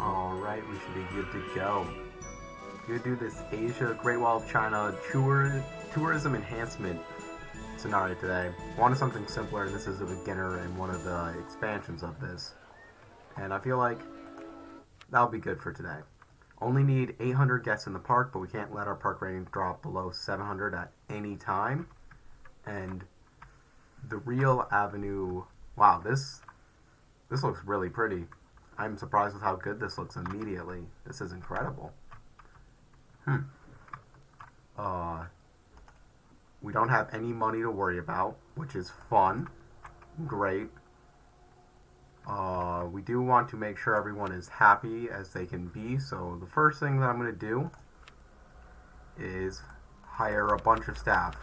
Alright, we should be good to go. We're gonna do this Asia Great Wall of China tourism enhancement scenario today. Wanted something simpler, and this is a beginner and one of the expansions of this. And I feel like that'll be good for today. Only need 800 guests in the park, but we can't let our park rating drop below 700 at any time. And the real avenue, wow, this looks really pretty. I'm surprised with how good this looks immediately. This is incredible. We don't have any money to worry about, which is fun. Great. We do want to make sure everyone is happy as they can be, so the first thing that I'm going to do is hire a bunch of staff.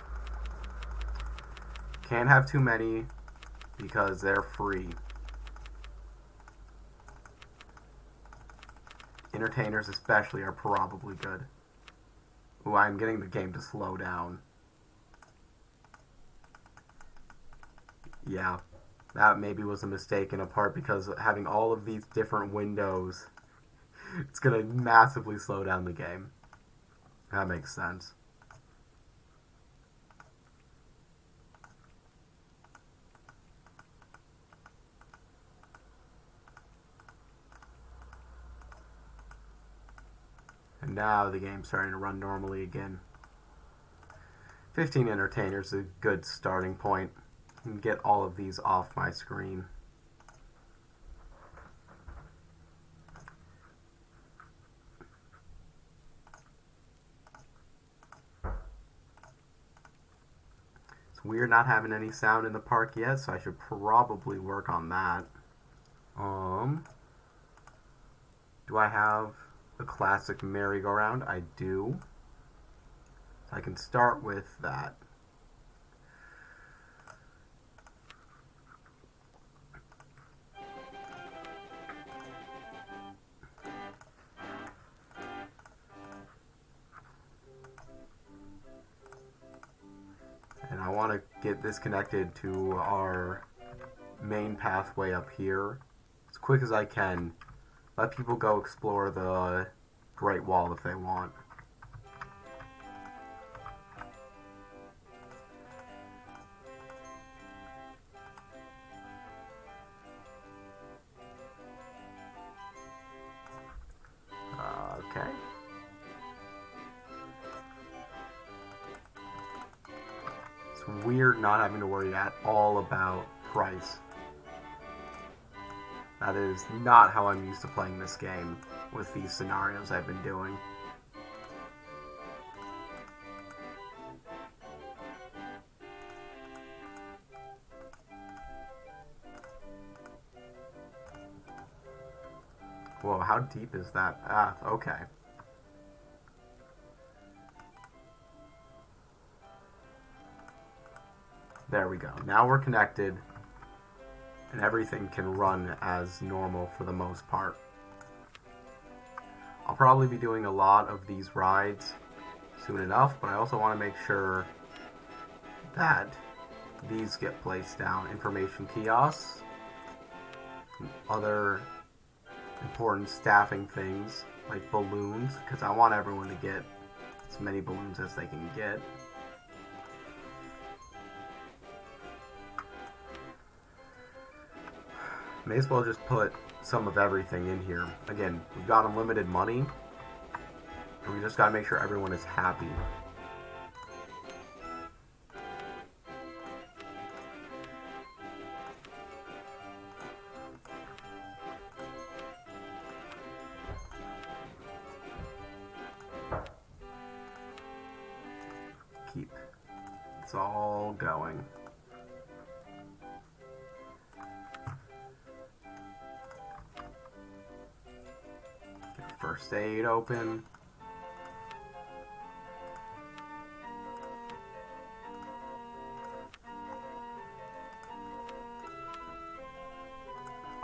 Can't have too many because they're free. Entertainers especially are probably good. Ooh, I'm getting the game to slow down. Yeah, that maybe was a mistake in a part because having all of these different windows, it's going to massively slow down the game. That makes sense. And now the game's starting to run normally again. 15 entertainers is a good starting point. And get all of these off my screen. It's weird not having any sound in the park yet, so I should probably work on that. Do I have a classic merry-go-round? I do. So I can start with that. And I want to get this connected to our main pathway up here as quick as I can. Let people go explore the Great Wall if they want. Okay. It's weird not having to worry at all about price. That is not how I'm used to playing this game with these scenarios I've been doing. Whoa, how deep is that path? Okay. There we go. Now we're connected, and everything can run as normal for the most part. I'll probably be doing a lot of these rides soon enough, but I also want to make sure that these get placed down. Information kiosks, other important staffing things like balloons, because I want everyone to get as many balloons as they can get. May as well just put some of everything in here. Again, we've got unlimited money, and we just gotta make sure everyone is happy. Keep. It's all going. First aid open.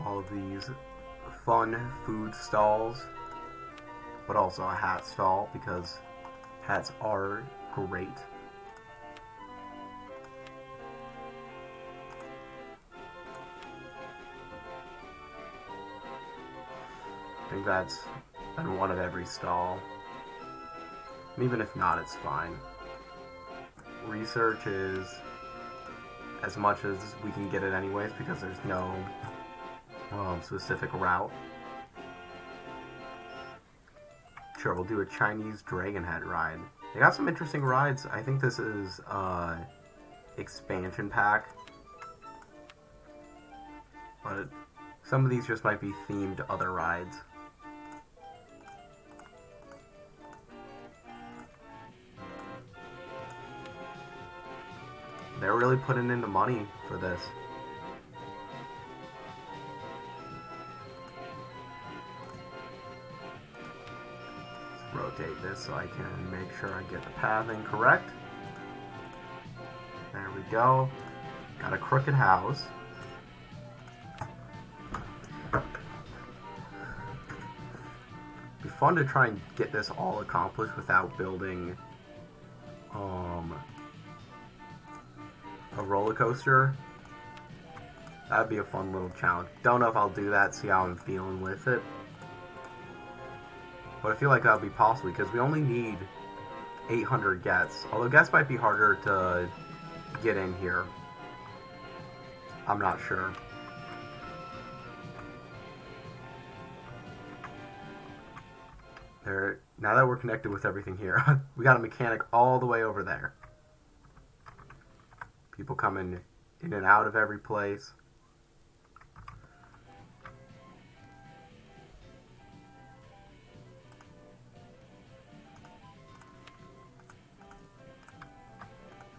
All of these fun food stalls, but also a hat stall because hats are great. I think that's in one of every stall. And even if not, it's fine. Research is as much as we can get it anyways because there's no specific route. Sure, we'll do a Chinese Dragon Head ride. They got some interesting rides. I think this is expansion pack. But some of these just might be themed to other rides. They're really putting in the money for this. Let's rotate this so I can make sure I get the pathing correct. There we go. Got a crooked house. Be fun to try and get this all accomplished without building a roller coaster. That'd be a fun little challenge. Don't know if I'll do that, see how I'm feeling with it. But I feel like that'll be possible because we only need 800 guests. Although guests might be harder to get in here. I'm not sure. There, now that we're connected with everything here, we got a mechanic all the way over there. People coming in and out of every place.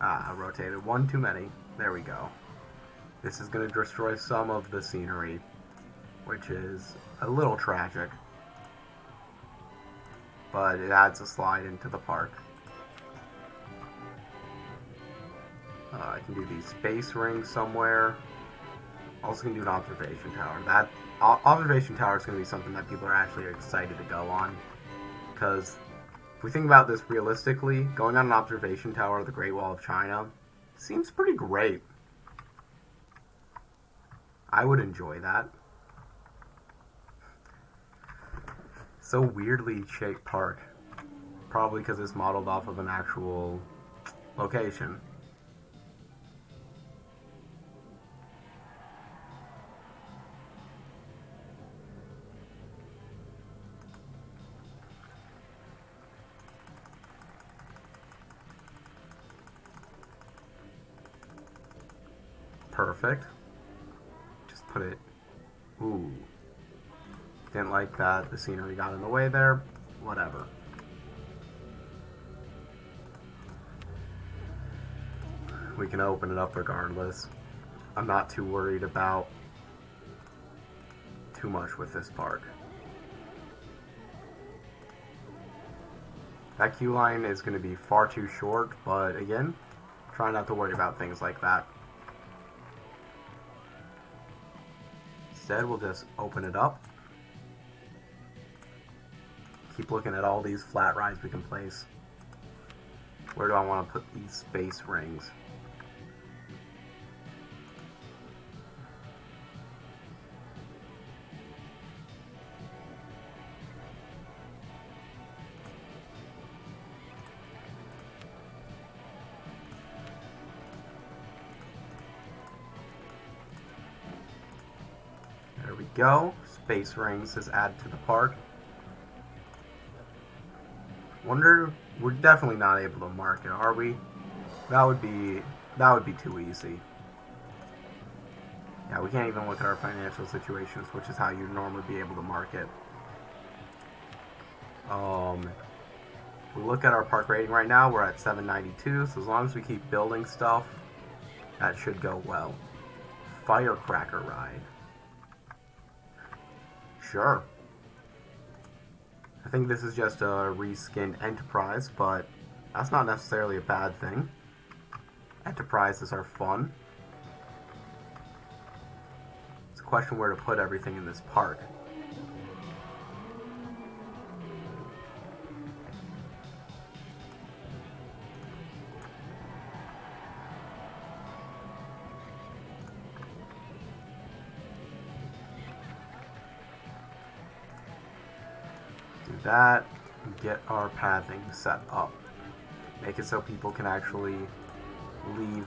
Ah, I rotated one too many. There we go. This is going to destroy some of the scenery, which is a little tragic. But it adds a slide into the park. I can do these space rings somewhere. Also can do an observation tower. That observation tower is going to be something that people are actually excited to go on. Because if we think about this realistically, going on an observation tower of the Great Wall of China seems pretty great. I would enjoy that. So weirdly shaped park. Probably because it's modeled off of an actual location. Perfect. Just put it... Ooh. Didn't like that. The scenery got in the way there. Whatever. We can open it up regardless. I'm not too worried about too much with this park. That queue line is going to be far too short, but again, try not to worry about things like that. Instead, we'll just open it up. Keep looking at all these flat rides we can place. Where do I want to put these space rings? There we go. Space rings is added to the park. Wonder, we're definitely not able to mark it, are we? That would be too easy. Yeah, we can't even look at our financial situations, which is how you'd normally be able to mark it. If we look at our park rating right now, we're at 792, so as long as we keep building stuff, that should go well. Firecracker ride. Sure. I think this is just a reskinned Enterprise, but that's not necessarily a bad thing. Enterprises are fun. It's a question where to put everything in this park. that. Get our pathing set up. Make it so people can actually leave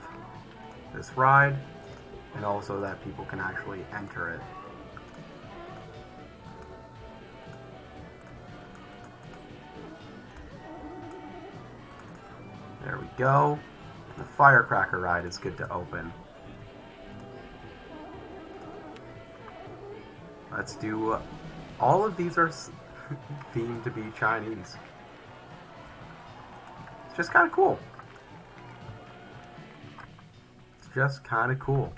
this ride, and also that people can actually enter it. There we go. The firecracker ride is good to open. Let's do... all of these are themed to be Chinese. It's just kind of cool. It's just kind of cool.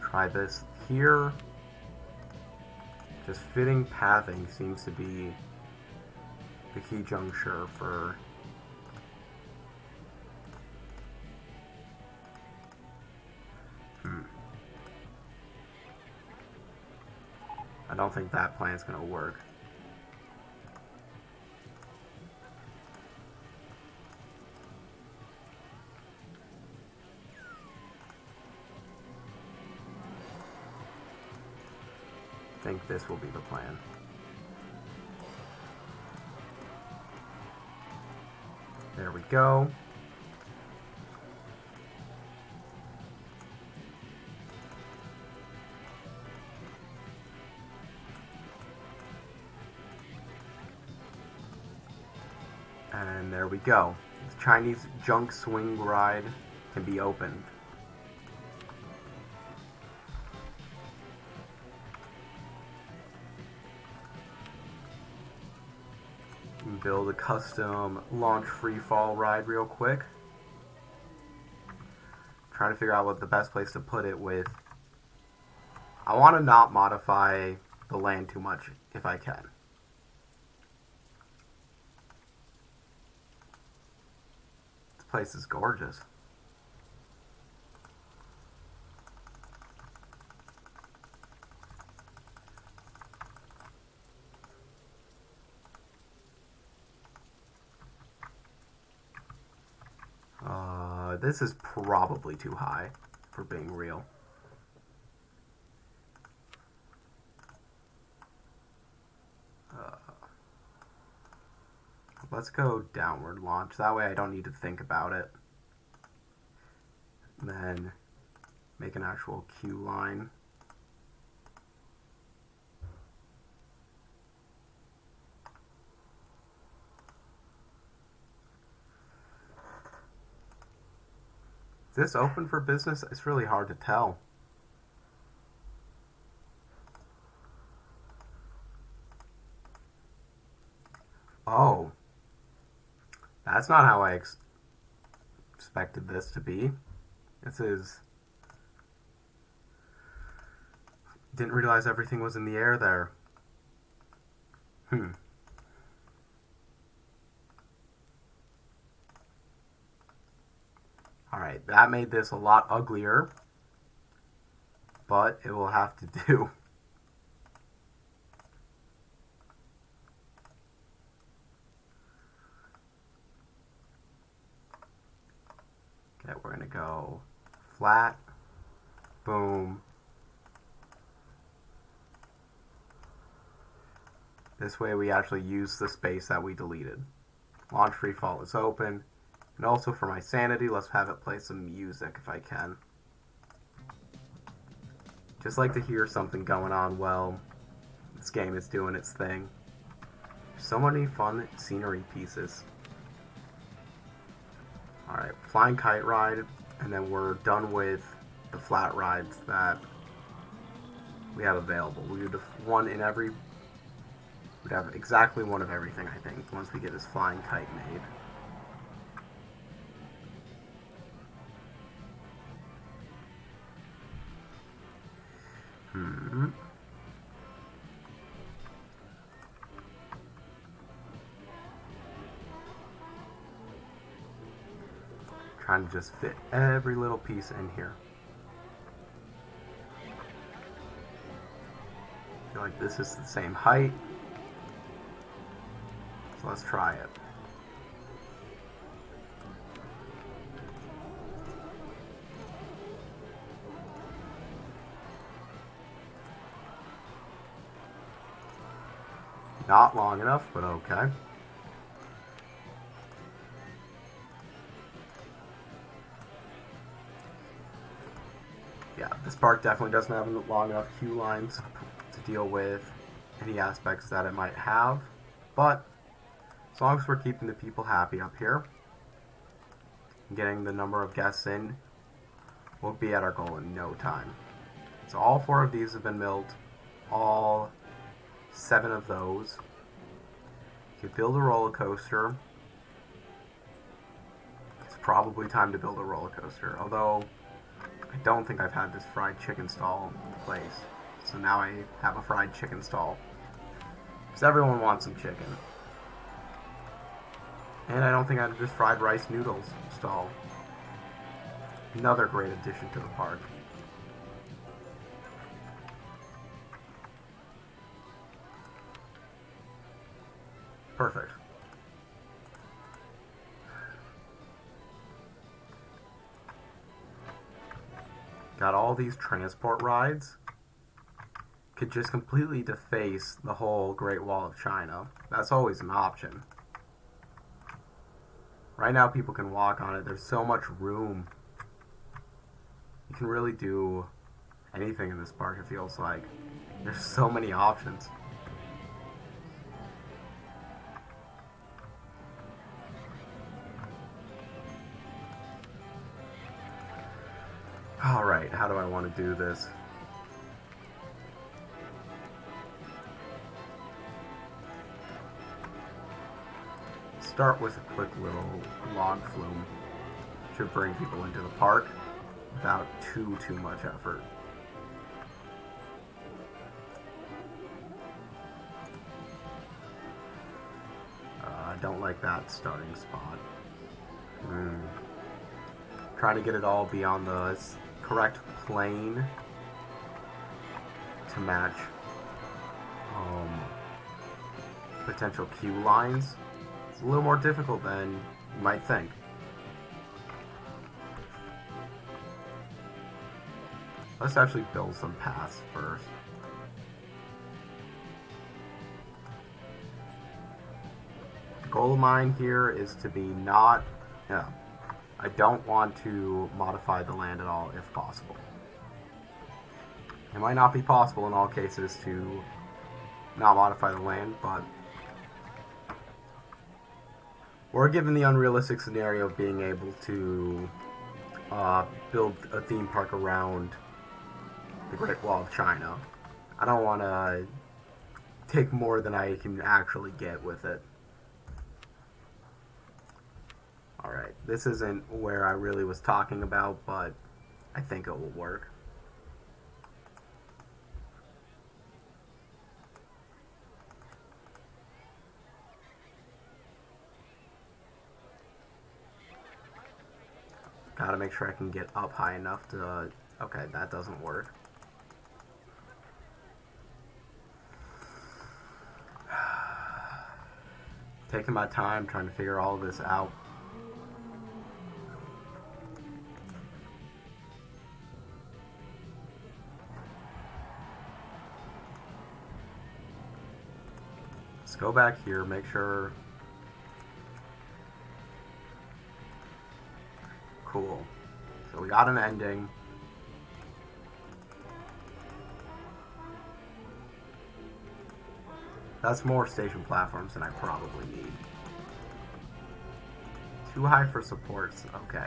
Try this here. Just fitting pathing seems to be the key juncture for I don't think that plan's gonna work. I think this will be the plan. There we go. And there we go. The Chinese junk swing ride can be opened. Build a custom launch free fall ride real quick. Trying to figure out what the best place to put it with. I want to not modify the land too much if I can. This place is gorgeous. This is probably too high for being real. Let's go downward launch. That way I don't need to think about it. And then make an actual queue line. Is this open for business? It's really hard to tell. Oh. That's not how I expected this to be. This is... Didn't realize everything was in the air there. Alright, that made this a lot uglier, but it will have to do. Okay, we're going to go flat, boom. This way we actually use the space that we deleted. Launch free fall is open. And also for my sanity, let's have it play some music if I can. Just like to hear something going on while this game is doing its thing. So many fun scenery pieces. Alright, flying kite ride, and then we're done with the flat rides that we have available. We would have one in every... We'd have exactly one of everything, I think, once we get this flying kite made. Trying to just fit every little piece in here. I feel like this is the same height. So let's try it. Not long enough, but okay. Yeah, this park definitely doesn't have long enough queue lines to deal with any aspects that it might have, but as long as we're keeping the people happy up here, getting the number of guests in, we'll be at our goal in no time. So all 4 of these have been milled, all 7 of those. You could build a roller coaster. It's probably time to build a roller coaster, although I don't think I've had this fried chicken stall in place. So now I have a fried chicken stall. Because everyone wants some chicken. And I don't think I have this fried rice noodles stall. Another great addition to the park. Perfect. Got all these transport rides. Could just completely deface the whole Great Wall of China. That's always an option. Right now people can walk on it. There's so much room. You can really do anything in this park, it feels like. There's so many options. Alright, how do I want to do this? Start with a quick little log flume. Should bring people into the park without too much effort. I don't like that starting spot. Trying to get it all be on the correct plane to match potential queue lines. It's a little more difficult than you might think. Let's actually build some paths first. The goal of mine here is to be not... I don't want to modify the land at all if possible. It might not be possible in all cases to not modify the land, but we're given the unrealistic scenario of being able to build a theme park around the Great Wall of China. I don't want to take more than I can actually get with it. Alright, this isn't where I really was talking about, but I think it will work. Gotta make sure I can get up high enough to... Okay, that doesn't work. Taking my time trying to figure all this out. Let's go back here, make sure... Cool. So we got an ending. That's more station platforms than I probably need. Too high for supports. Okay.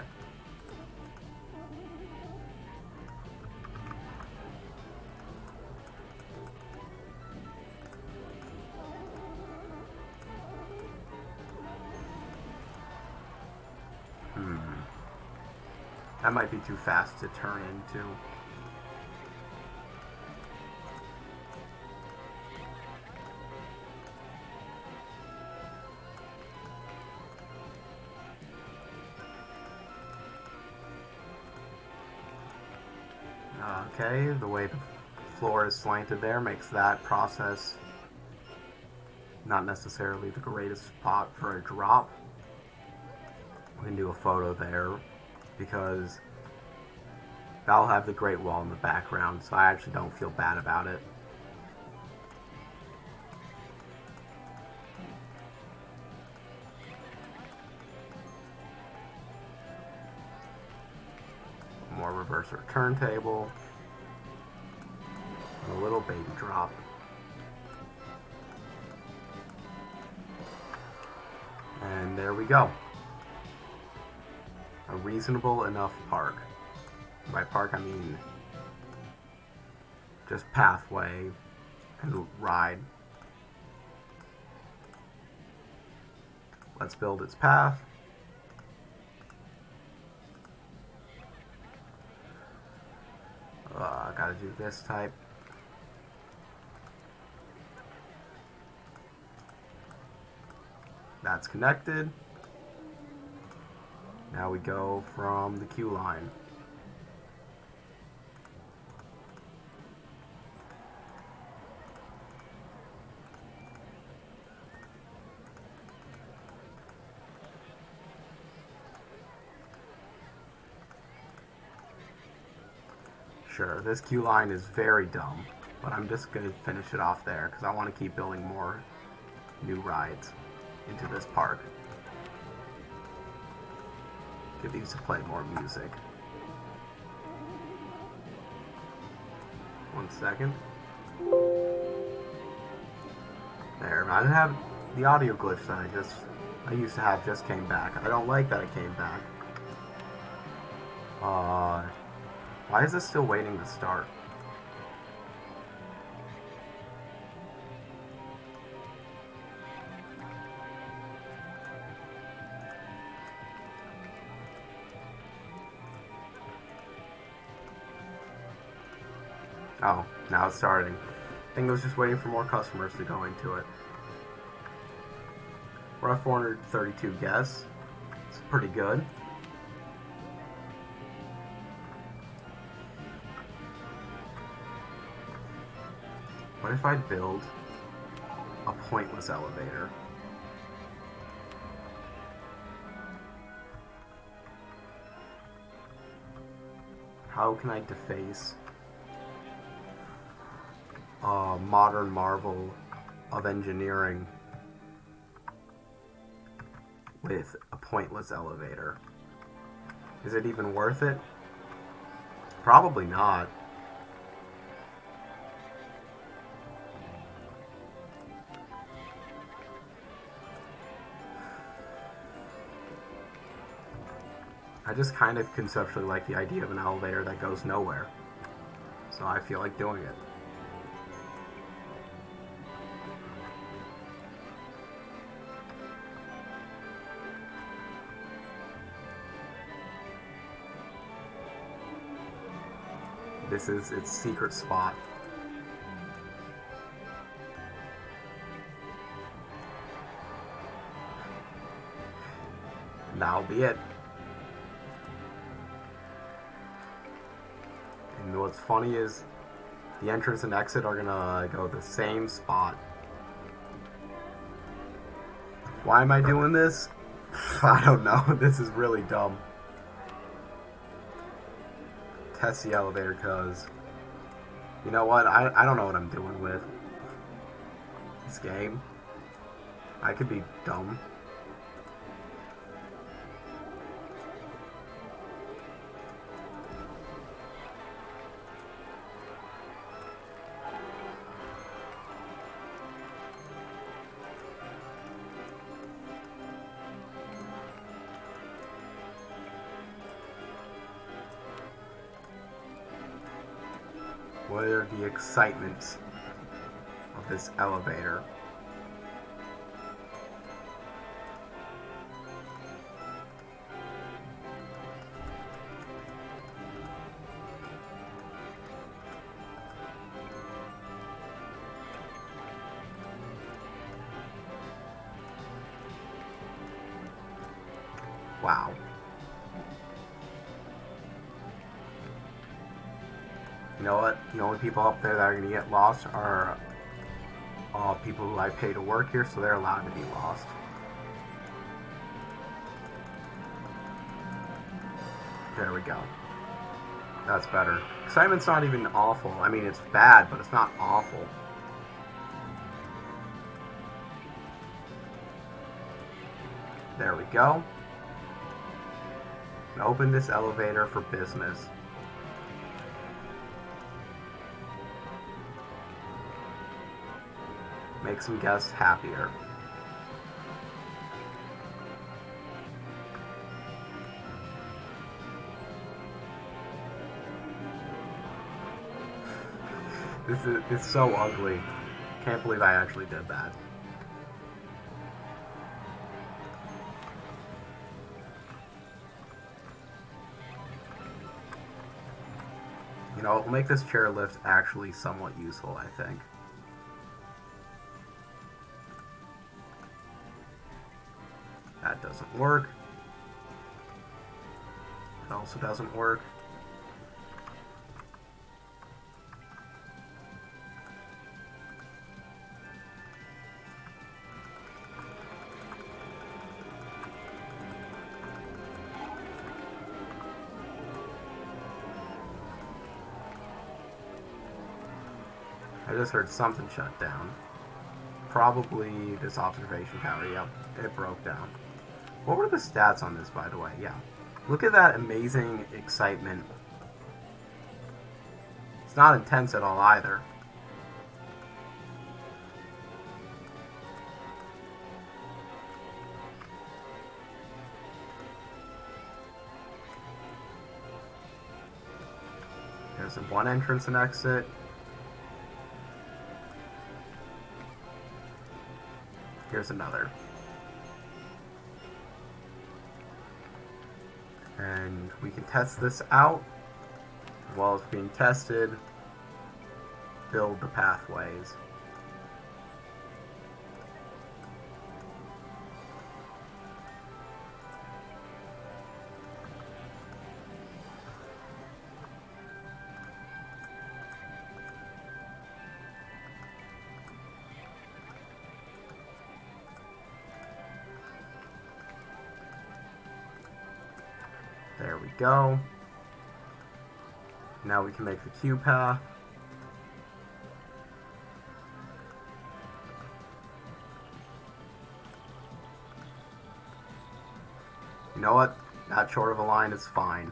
That might be too fast to turn into. Okay, the way the floor is slanted there makes that process not necessarily the greatest spot for a drop. We can do a photo there because that'll have the Great Wall in the background, so I actually don't feel bad about it. reverse our turntable. And a little baby drop. And there we go. A reasonable enough park. By park, I mean just pathway and ride. Let's build its path. Gotta do this type. That's connected. Now we go from the queue line. Sure, this queue line is very dumb, but I'm just going to finish it off there because I want to keep building more new rides into this park. Get these to play more music. 1 second. There, I didn't have the audio glitch that I used to have just came back. I don't like that it came back. Why is this still waiting to start? Oh, now it's starting. I think it was just waiting for more customers to go into it. We're at 432 guests. It's pretty good. What if I build a pointless elevator? How can I deface a modern marvel of engineering with a pointless elevator? Is it even worth it? Probably not. I just kind of conceptually like the idea of an elevator that goes nowhere. So I feel like doing it. This is its secret spot. That'll be it. And what's funny is the entrance and exit are gonna go the same spot. Why am I doing this? I don't know. This is really dumb. Test the elevator because, you know what, I don't know what I'm doing with this game. I could be dumb. What are the excitements of this elevator? Wow. You know what? The only people up there that are going to get lost are people who I pay to work here, so they're allowed to be lost. There we go. That's better. Excitement's not even awful. I mean, it's bad, but it's not awful. There we go. And open this elevator for business. Make some guests happier. It's so ugly. Can't believe I actually did that. You know, it'll make this chairlift actually somewhat useful, I think. That doesn't work. It also doesn't work. I just heard something shut down. Probably this observation tower. Yep, it broke down. What were the stats on this, by the way? Yeah. Look at that amazing excitement. It's not intense at all either. There's one entrance and exit. Here's another. And we can test this out. While it's being tested, build the pathways. There we go. Now we can make the queue path. You know what? That short of a line is fine.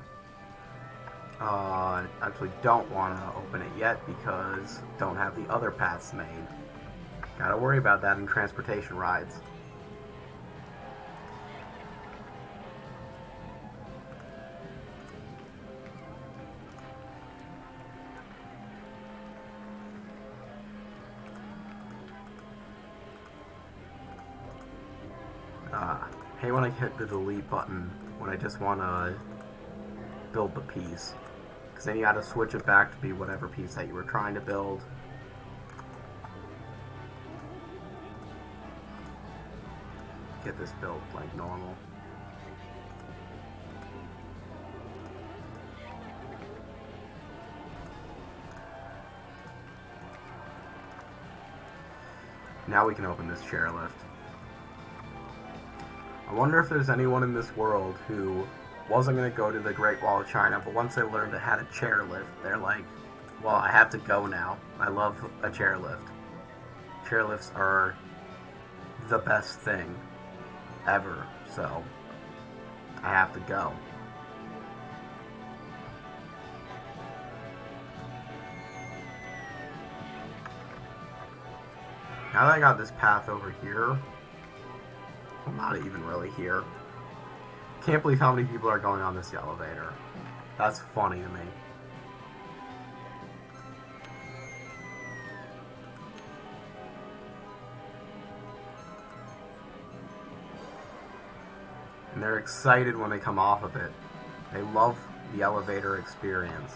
Actually don't want to open it yet because don't have the other paths made. Gotta worry about that in transportation rides. Hey, when I hit the delete button when I just want to build the piece, because then you gotta switch it back to be whatever piece that you were trying to build. Get this built like normal. Now we can open this chairlift. I wonder if there's anyone in this world who wasn't going to go to the Great Wall of China, but once they learned it had a chairlift, they're like, well, I have to go now. I love a chairlift. Chairlifts are the best thing ever, so I have to go. Now that I got this path over here, well, not even really here. Can't believe how many people are going on this elevator. That's funny to me. And they're excited when they come off of it. They love the elevator experience.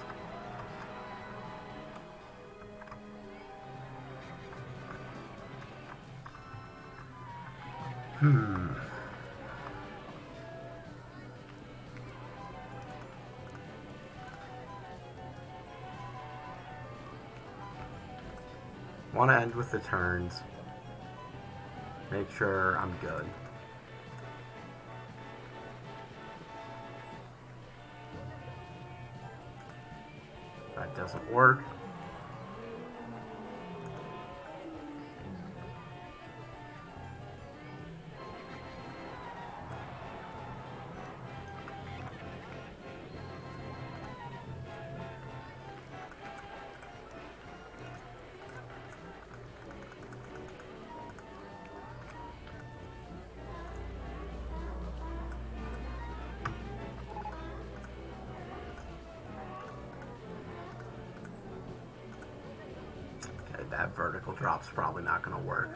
Want to end with the turns. Make sure I'm good. That doesn't work. that vertical drop's probably not going to work.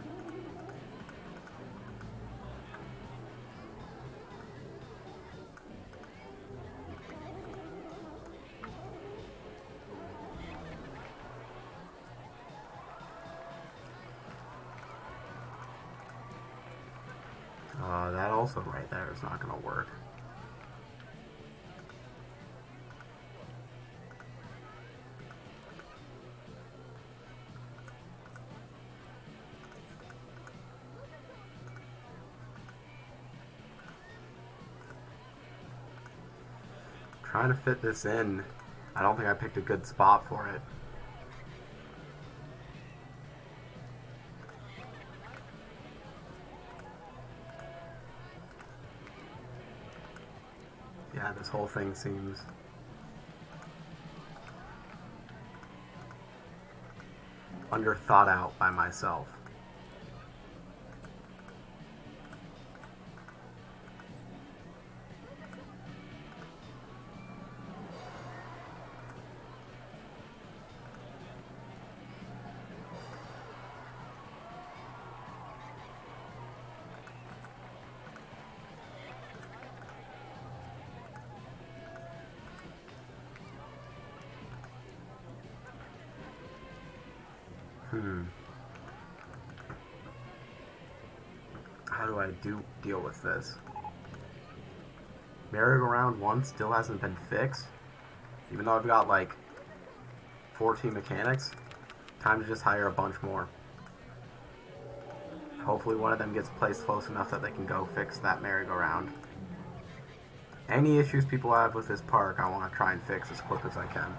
That also right there is not going to work. Trying to fit this in. I don't think I picked a good spot for it. Yeah, this whole thing seems under thought out by myself. How do I deal with this? Merry-go-round 1 still hasn't been fixed. Even though I've got like 14 mechanics, time to just hire a bunch more. Hopefully one of them gets placed close enough that they can go fix that merry-go-round. Any issues people have with this park, I want to try and fix as quick as I can.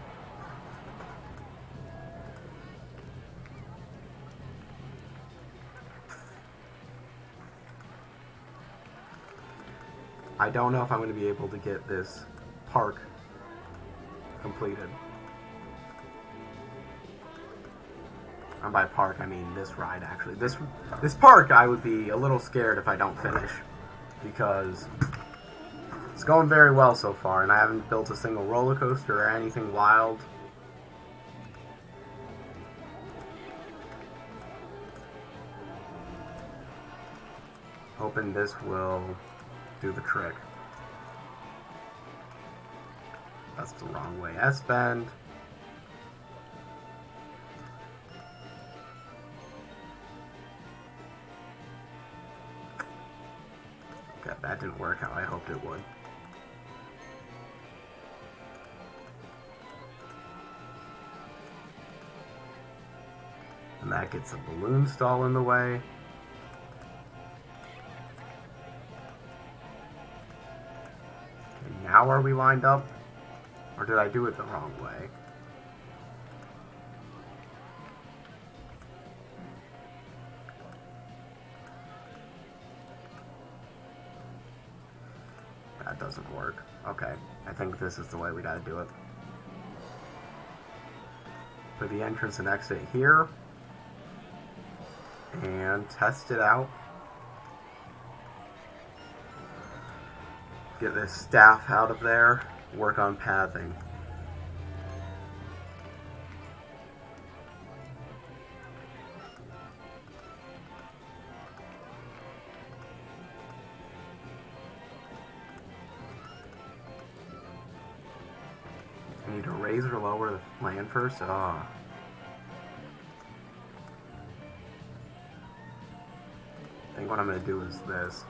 I don't know if I'm going to be able to get this park completed. And by park, I mean this ride, actually. This park, I would be a little scared if I don't finish, because it's going very well so far, and I haven't built a single roller coaster or anything wild. Hoping this will do the trick. That's the wrong way. S-bend. Okay, that didn't work how I hoped it would. And that gets a balloon stall in the way. Now are we lined up? Or did I do it the wrong way? That doesn't work. Okay, I think this is the way we gotta do it. Put the entrance and exit here. And test it out. Get this staff out of there, work on pathing. I need to raise or lower the land first. I think what I'm going to do is this.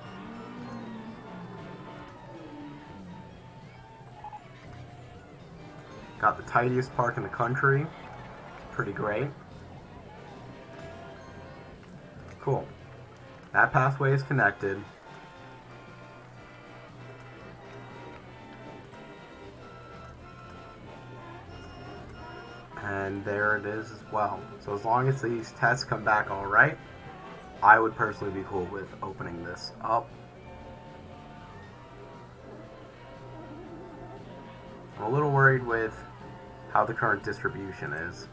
Got the tidiest park in the country. Pretty great. Cool. That pathway is connected. And there it is as well. So as long as these tests come back alright, I would personally be cool with opening this up. I'm a little worried with how the current distribution is.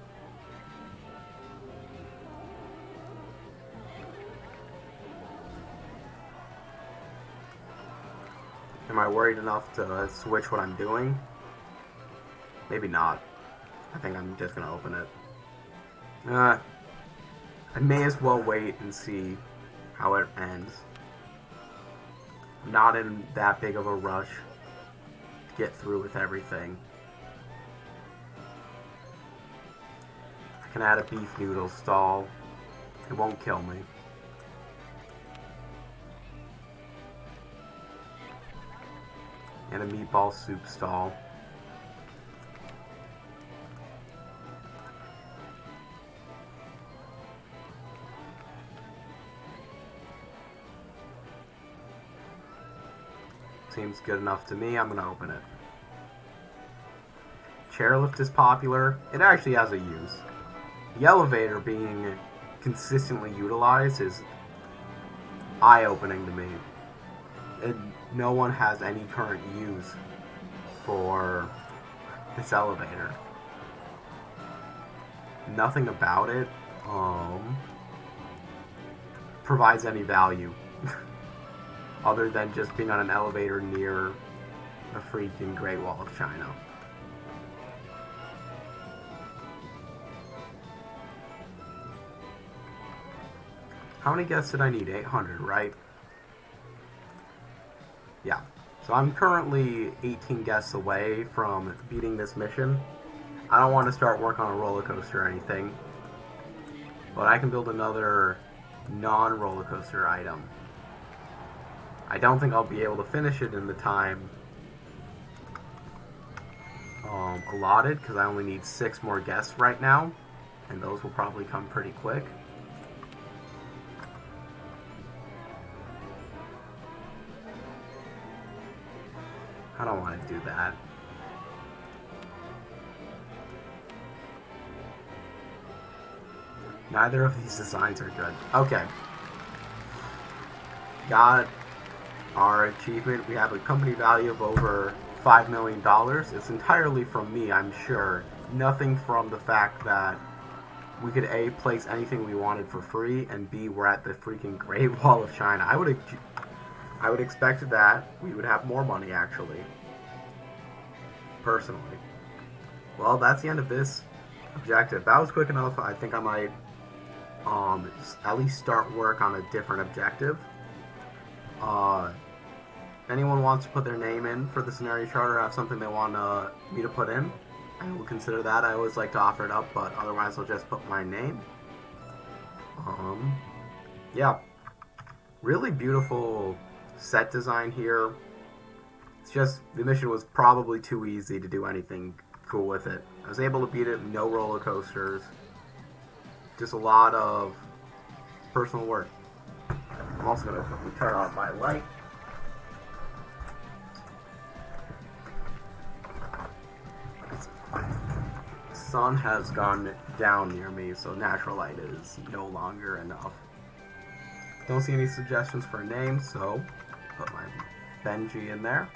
Am I worried enough to switch what I'm doing? Maybe not. I think I'm just gonna open it. I may as well wait and see how it ends. I'm not in that big of a rush to get through with everything. I can add a beef noodle stall. It won't kill me. And a meatball soup stall. Seems good enough to me. I'm gonna open it. Chairlift is popular. It actually has a use. The elevator being consistently utilized is eye-opening to me. No one has any current use for this elevator. Nothing about it provides any value other than just being on an elevator near the freaking Great Wall of China. How many guests did I need? 800, right? Yeah. So I'm currently 18 guests away from beating this mission. I don't want to start work on a roller coaster or anything, but I can build another non-roller coaster item. I don't think I'll be able to finish it in the time allotted, because I only need 6 more guests right now, and those will probably come pretty quick. I don't want to do that. Neither of these designs are good. Okay. Got our achievement. We have a company value of over $5 million. It's entirely from me, I'm sure. Nothing from the fact that we could A, place anything we wanted for free, and B, we're at the freaking Great Wall of China. I would expect that we would have more money, actually. Personally. Well, that's the end of this objective. That was quick enough. I think I might at least start work on a different objective. If anyone wants to put their name in for the scenario chart or have something they want me to put in, I will consider that. I always like to offer it up, but otherwise I'll just put my name. Yeah. Really beautiful set design here. It's just, the mission was probably too easy to do anything cool with it. I was able to beat it, no roller coasters. Just a lot of personal work. I'm also going to quickly turn on my light. The sun has gone down near me, so natural light is no longer enough. Don't see any suggestions for a name, so put my Benji in there.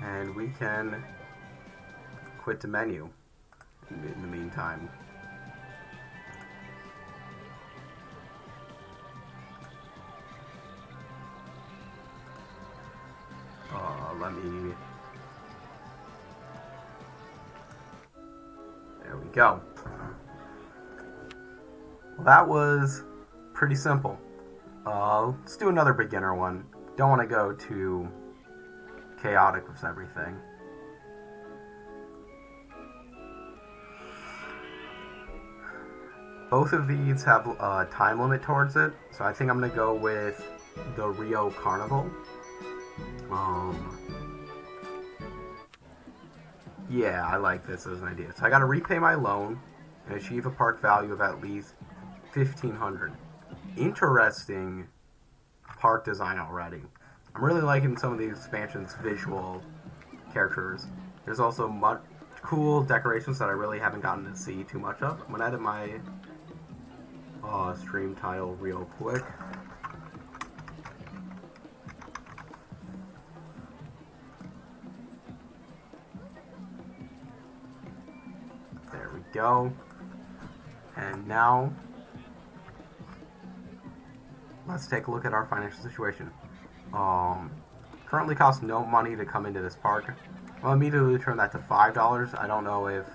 And we can quit the menu in the meantime. Let me... There we go. Well, that was pretty simple. Let's do another beginner one. Don't want to go too chaotic with everything. Both of these have a time limit towards it, so I think I'm going to go with the Rio Carnival. Yeah, I like this as an idea. So I got to repay my loan and achieve a park value of at least $1,500. Interesting park design already. I'm really liking some of the expansion's visual characters. There's also cool decorations that I really haven't gotten to see too much of. I'm going to edit my stream title real quick. There we go. And now, let's take a look at our financial situation. Currently costs no money to come into this park. I'll immediately turn that to $5. I don't know if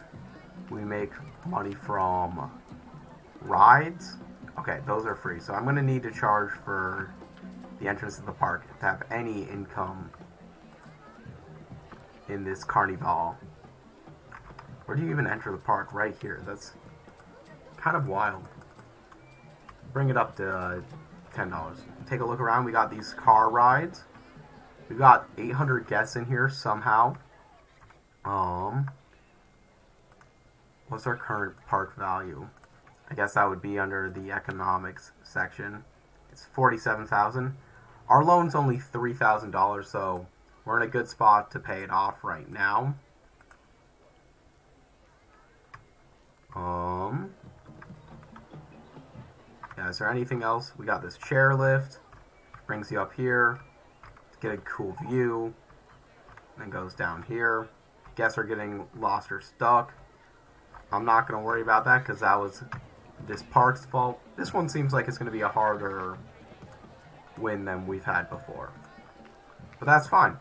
we make money from rides. Okay, those are free. So I'm going to need to charge for the entrance to the park to have any income in this Carnival. Where do you even enter the park? Right here. That's kind of wild. Bring it up to $10. Take a look around. We got these car rides. We got 800 guests in here somehow. What's our current park value? I guess that would be under the economics section. It's $47,000. Our loan's only $3,000, so we're in a good spot to pay it off right now. Yeah, is there anything else? We got this chairlift. Brings you up here to get a cool view. Then goes down here. Guests are getting lost or stuck. I'm not going to worry about that because that was this park's fault. This one seems like it's going to be a harder win than we've had before. But that's fine.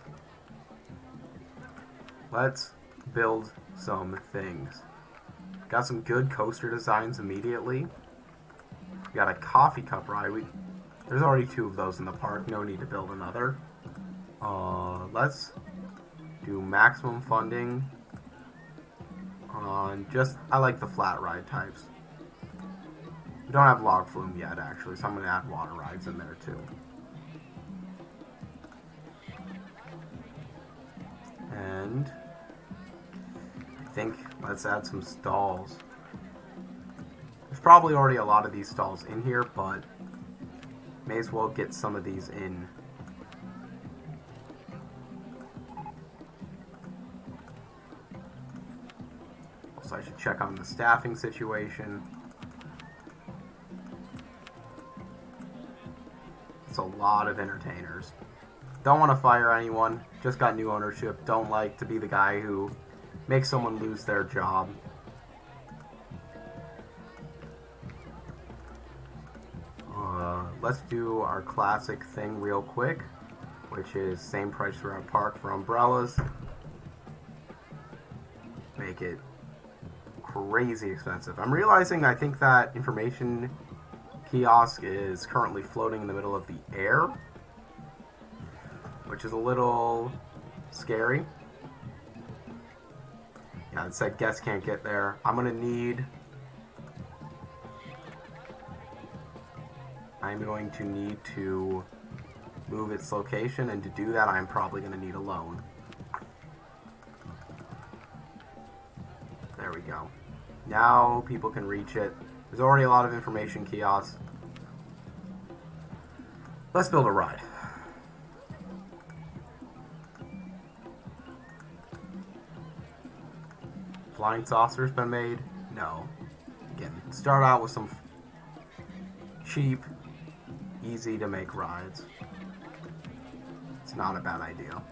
Let's build some things. Got some good coaster designs immediately. We got a coffee cup ride. There's already 2 of those in the park. No need to build another. Let's do maximum funding on I like the flat ride types. We don't have log flume yet, actually, so I'm going to add water rides in there, too. And I think let's add some stalls. There's probably already a lot of these stalls in here, but may as well get some of these in. Also, I should check on the staffing situation. It's a lot of entertainers. Don't want to fire anyone. Just got new ownership. Don't like to be the guy who makes someone lose their job. Let's do our classic thing real quick, which is same price throughout park for umbrellas. Make it crazy expensive. I'm realizing I think that information kiosk is currently floating in the middle of the air, which is a little scary. Yeah, it said guests can't get there. I'm going to need to move its location, and to do that I'm probably going to need a loan. There we go. Now people can reach it. There's already a lot of information kiosks. Let's build a ride. Flying saucer's been made? No. Again, start out with some cheap, easy to make rides. It's not a bad idea.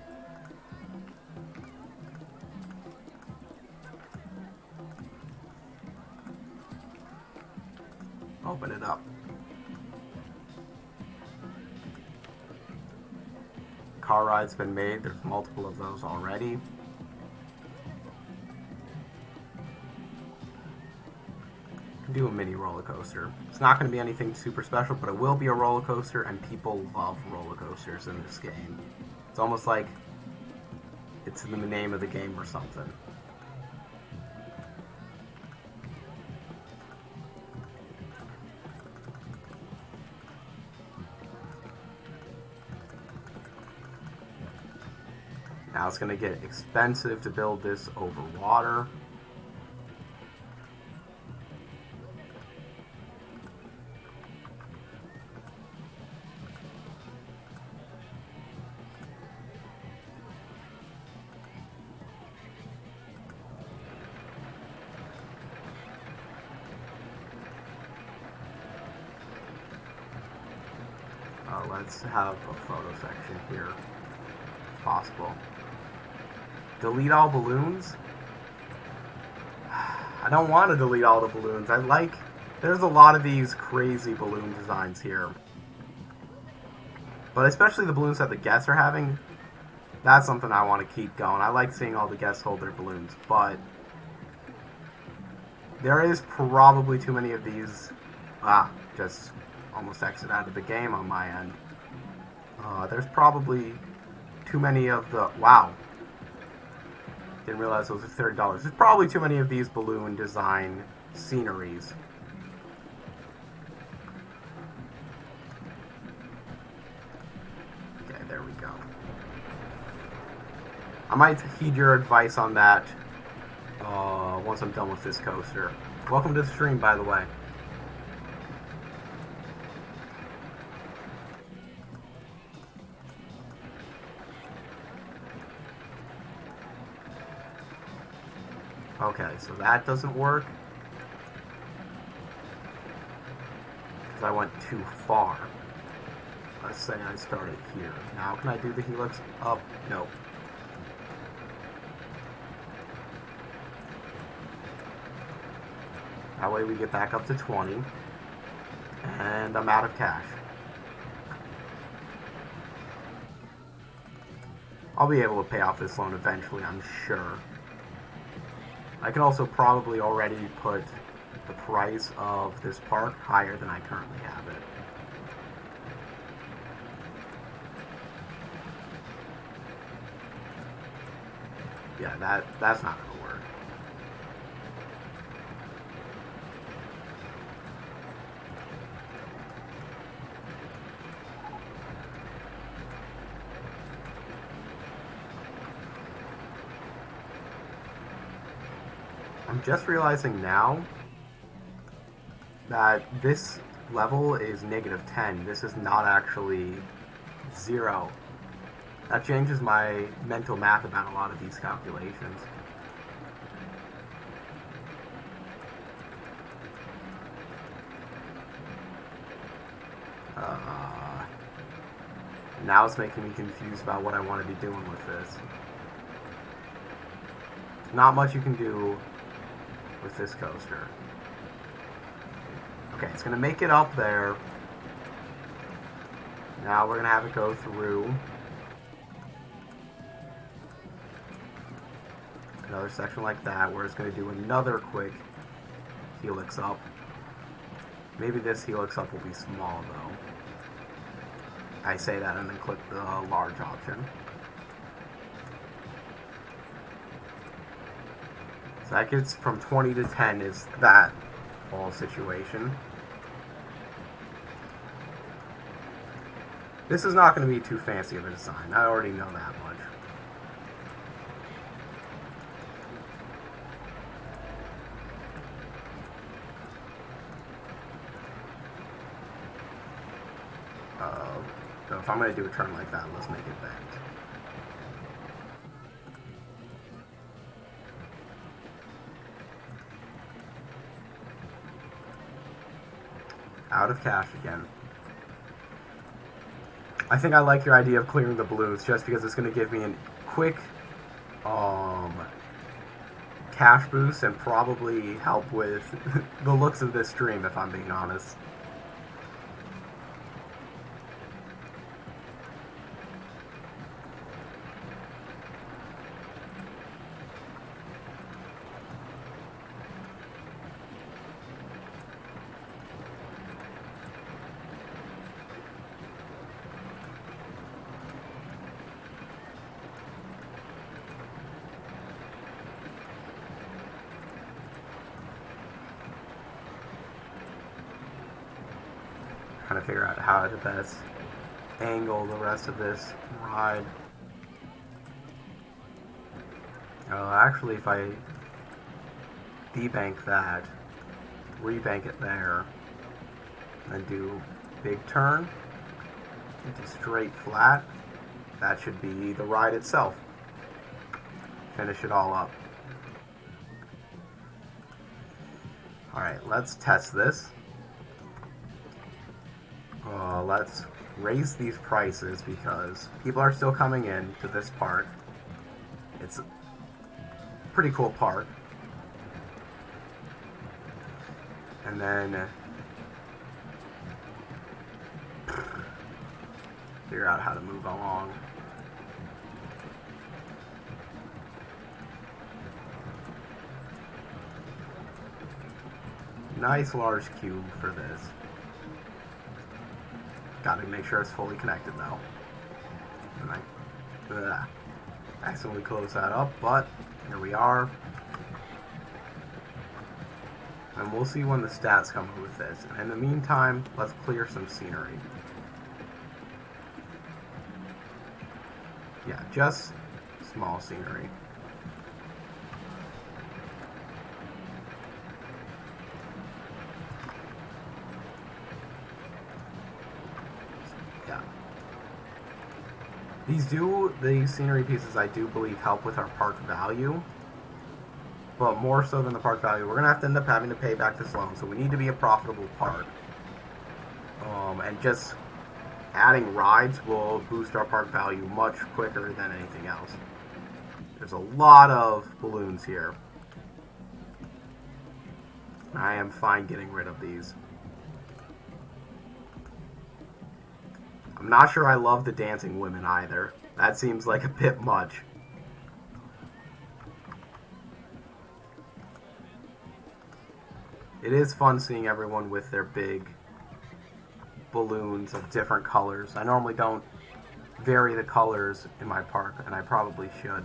Open it up. Car ride's been made. There's multiple of those already. Do a mini roller coaster. It's not going to be anything super special, but it will be a roller coaster, and people love roller coasters in this game. It's almost like it's in the name of the game or something. Now it's going to get expensive to build this over water. Let's have a photo section here, if possible. Delete all balloons? I don't want to delete all the balloons. There's a lot of these crazy balloon designs here. But especially the balloons that the guests are having, that's something I want to keep going. I like seeing all the guests hold their balloons, but there is probably too many of these Just almost exit out of the game on my end. There's probably too many of the... Wow. Didn't realize those are $30. There's probably too many of these balloon design sceneries. Okay, there we go. I might heed your advice on that once I'm done with this coaster. Welcome to the stream, by the way. Okay, so that doesn't work. Because I went too far. Let's say I started here. Now can I do the helix up? No. That way we get back up to 20. And I'm out of cash. I'll be able to pay off this loan eventually, I'm sure. I can also probably already put the price of this park higher than I currently have it. Yeah, that's not going to work. I'm just realizing now that this level is -10. This is not actually 0. That changes my mental math about a lot of these calculations. Now it's making me confused about what I want to be doing with this. Not much you can do with this coaster. Okay, it's going to make it up there. Now we're going to have it go through another section like that, where it's going to do another quick helix up. Maybe this helix up will be small, though. I say that and then click the large option. So that gets from 20 to 10 is that whole situation. This is not going to be too fancy of a design. I already know that much. So if I'm going to do a turn like that, let's make it banked. Out of cash again. I think I like your idea of clearing the balloons just because it's going to give me a quick cash boost and probably help with the looks of this stream, if I'm being honest. Trying to figure out how to best angle the rest of this ride. Actually, if I debank that, rebank it there, and do big turn into straight flat, that should be the ride itself. Finish it all up. Alright, let's test this. Let's raise these prices because people are still coming in to this park. It's a pretty cool park. And then figure out how to move along. Nice large cube for this. Gotta make sure it's fully connected though. And I accidentally closed that up, but here we are. And we'll see when the stats come up with this. In the meantime, let's clear some scenery. Yeah, just small scenery. Yeah. These scenery pieces, I do believe, help with our park value. But more so than the park value, we're going to have to end up having to pay back this loan. So we need to be a profitable park. And just adding rides will boost our park value much quicker than anything else. There's a lot of balloons here. I am fine getting rid of these. I'm not sure I love the dancing women either. That seems like a bit much. It is fun seeing everyone with their big balloons of different colors. I normally don't vary the colors in my park, and I probably should.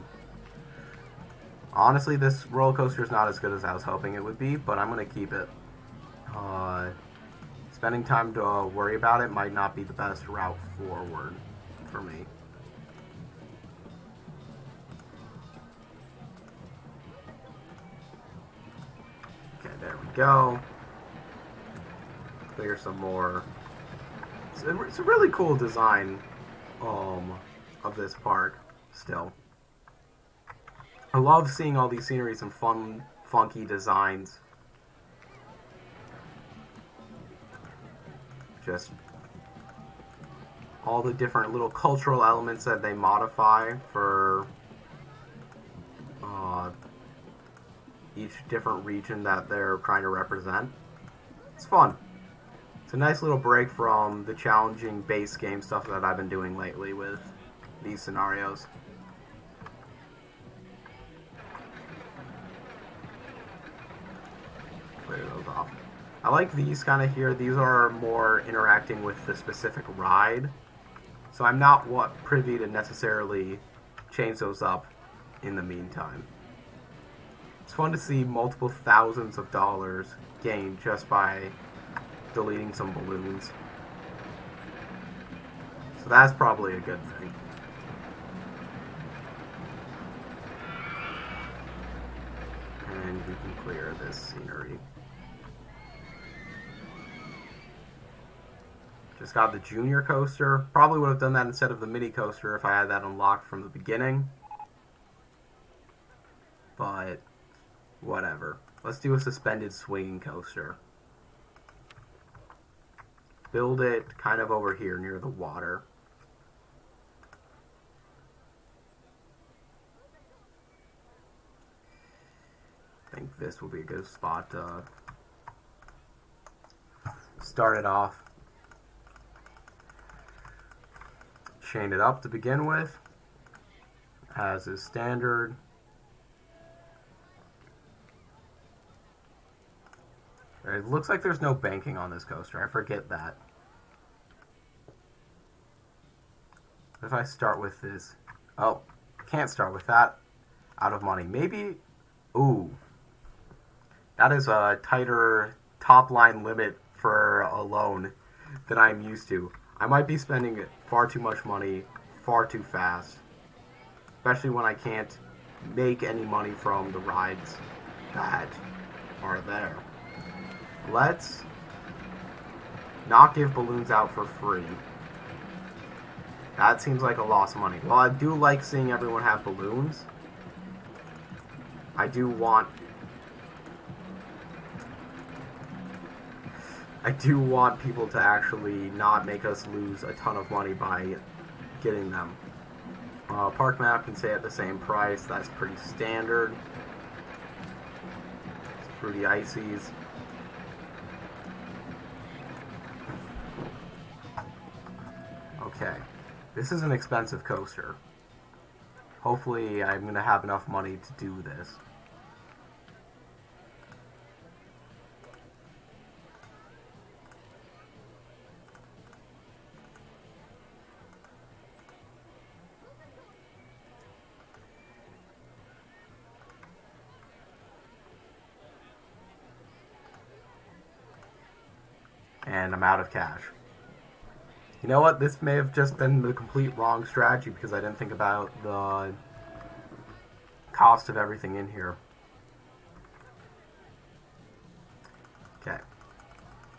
Honestly, this roller coaster is not as good as I was hoping it would be, but I'm going to keep it. Spending time to worry about it might not be the best route forward for me. Okay, there we go. Clear some more. It's a really cool design of this park still. I love seeing all these sceneries and fun, funky designs. Just all the different little cultural elements that they modify for each different region that they're trying to represent. It's fun. It's a nice little break from the challenging base game stuff that I've been doing lately with these scenarios. Clear those off. I like these kind of here. These are more interacting with the specific ride. So I'm not privy to necessarily change those up in the meantime. It's fun to see multiple thousands of dollars gained just by deleting some balloons. So that's probably a good thing. And we can clear this scenery. Just got the junior coaster. Probably would have done that instead of the mini coaster if I had that unlocked from the beginning. But whatever. Let's do a suspended swinging coaster. Build it kind of over here near the water. I think this will be a good spot to start it off. Chain it up to begin with, as is standard. It looks like there's no banking on this coaster. I forget that. If I start with this... Oh, can't start with that. Out of money. Maybe... Ooh. That is a tighter top line limit for a loan than I'm used to. I might be spending far too much money far too fast. Especially when I can't make any money from the rides that are there. Let's not give balloons out for free. That seems like a loss of money. While I do like seeing everyone have balloons, I do want people to actually not make us lose a ton of money by getting them. Park map can stay at the same price. That's pretty standard. Fruity ices. Okay. This is an expensive coaster. Hopefully I'm going to have enough money to do this. and I'm out of cash. You know what? This may have just been the complete wrong strategy because I didn't think about the cost of everything in here. Okay.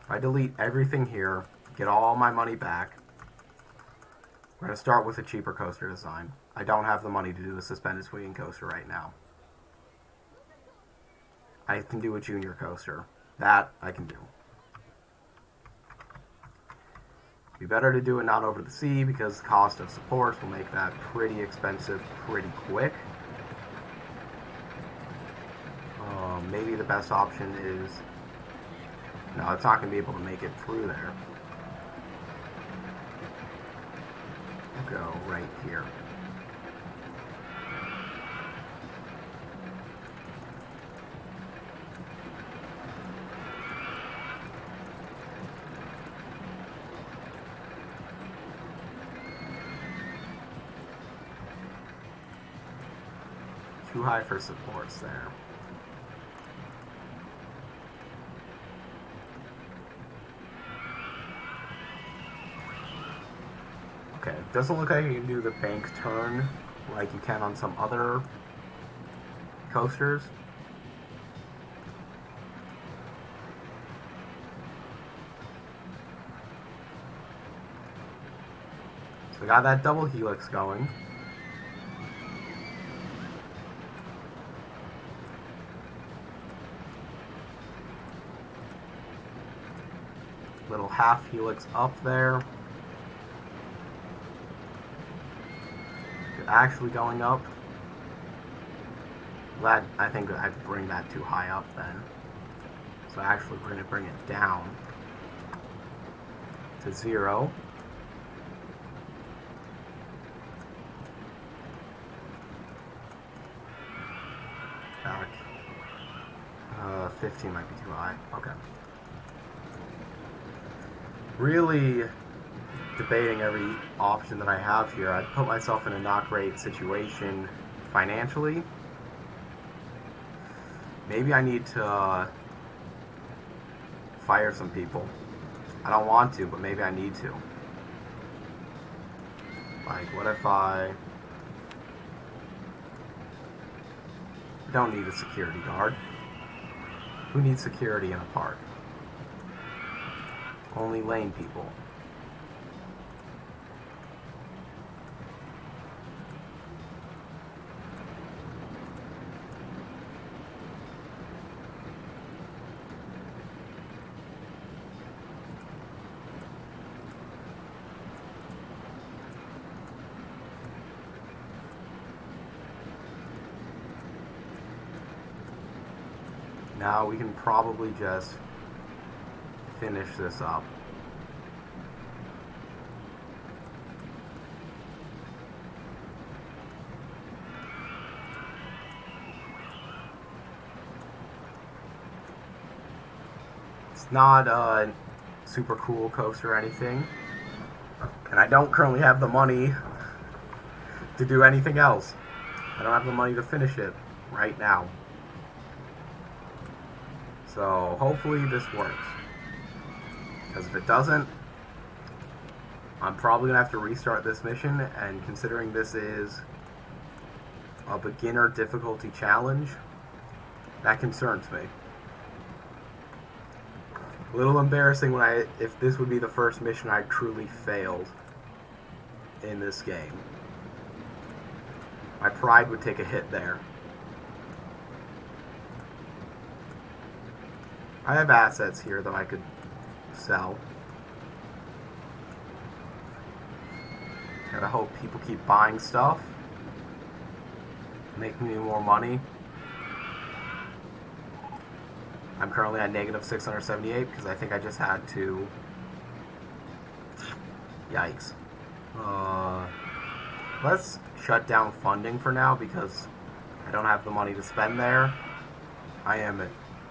If I delete everything here, get all my money back, we're going to start with a cheaper coaster design. I don't have the money to do a suspended swinging coaster right now. I can do a junior coaster. That I can do. Be better to do it not over the sea because the cost of supports will make that pretty expensive pretty quick. Maybe the best option is... No, it's not going to be able to make it through there. We'll go right here. Too high for supports there. Okay, it doesn't look like you can do the bank turn like you can on some other coasters. So we got that double helix going. Little half helix up there. Actually going up. That I think I have to bring that too high up then. So actually we're going to bring it down to 0. Back. 15 might be too high. Okay. Really debating every option that I have here. I'd put myself in a not great situation financially. Maybe I need to fire some people. I don't want to, but maybe I need to. Like, what if I don't need a security guard? Who needs security in a park? Only lane people. Now we can probably just finish this up. It's not a super cool coaster or anything, and I don't currently have the money to do anything else. I don't have the money to finish it right now. So hopefully this works. Because if it doesn't, I'm probably going to have to restart this mission, and considering this is a beginner difficulty challenge, that concerns me. A little embarrassing when if this would be the first mission I truly failed in this game. My pride would take a hit there. I have assets here that I could sell. Gotta hope people keep buying stuff. Making me more money. I'm currently at negative 678 because I think I just had to... Yikes. Let's shut down funding for now because I don't have the money to spend there. I am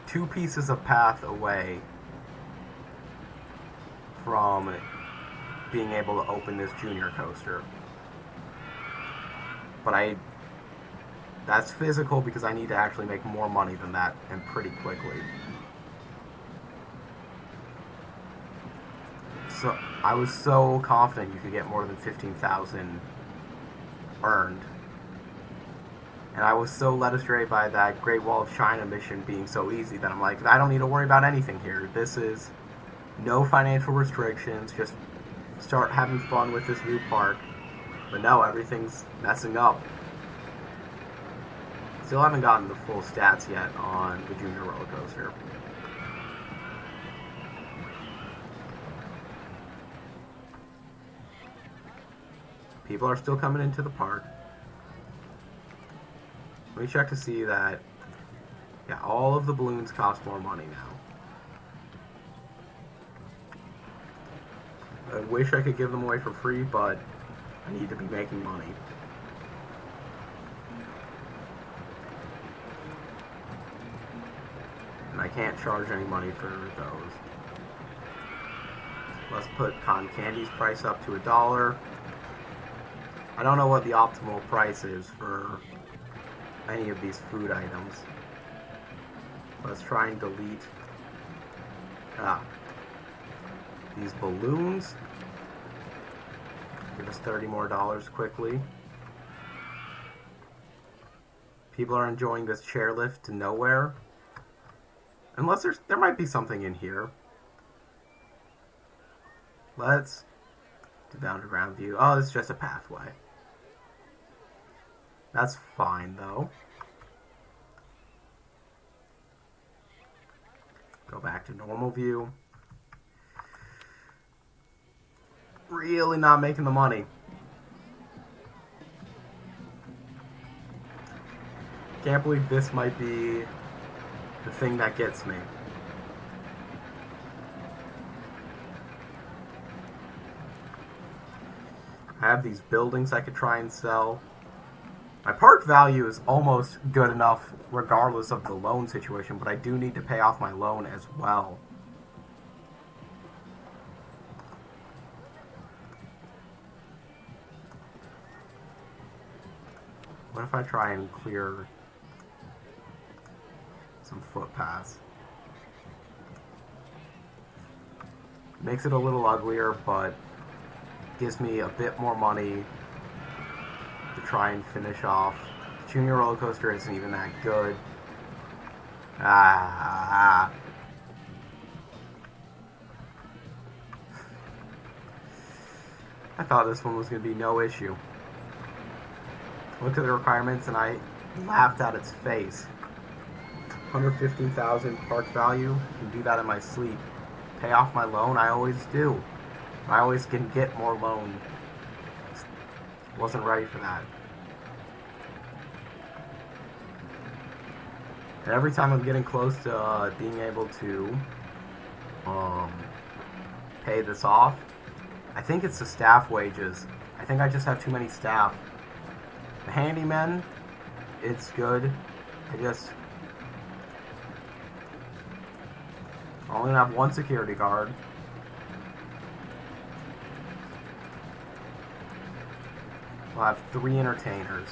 2 pieces of path away from being able to open this junior coaster. But that's physical because I need to actually make more money than that, and pretty quickly. I was so confident you could get more than 15,000 earned. And I was so led astray by that Great Wall of China mission being so easy that I'm like, I don't need to worry about anything here. This is no financial restrictions, just start having fun with this new park. But no, everything's messing up. Still haven't gotten the full stats yet on the Junior Roller Coaster. People are still coming into the park. Let me check to see that, yeah, all of the balloons cost more money now. I wish I could give them away for free, but I need to be making money. And I can't charge any money for those. Let's put cotton candy's price up to $1. I don't know what the optimal price is for any of these food items. Let's try and delete these balloons. Give us $30 more quickly. People are enjoying this chairlift to nowhere. Unless there might be something in here. Let's do the underground view. Oh, it's just a pathway. That's fine, though. Go back to normal view. Really not making the money. Can't believe this might be the thing that gets me. I have these buildings I could try and sell. My park value is almost good enough regardless of the loan situation, but I do need to pay off my loan as well. What if I try and clear some footpaths? Makes it a little uglier, but gives me a bit more money to try and finish off. The Junior Roller Coaster isn't even that good. I thought this one was going to be no issue. Looked at the requirements and I laughed at its face. 115,000 park value. Can do that in my sleep. Pay off my loan. I always do. I always can get more loan. Wasn't ready for that. And every time I'm getting close to being able to pay this off, I think it's the staff wages. I think I just have too many staff. The handyman, it's good. I only have one security guard. We'll have 3 entertainers.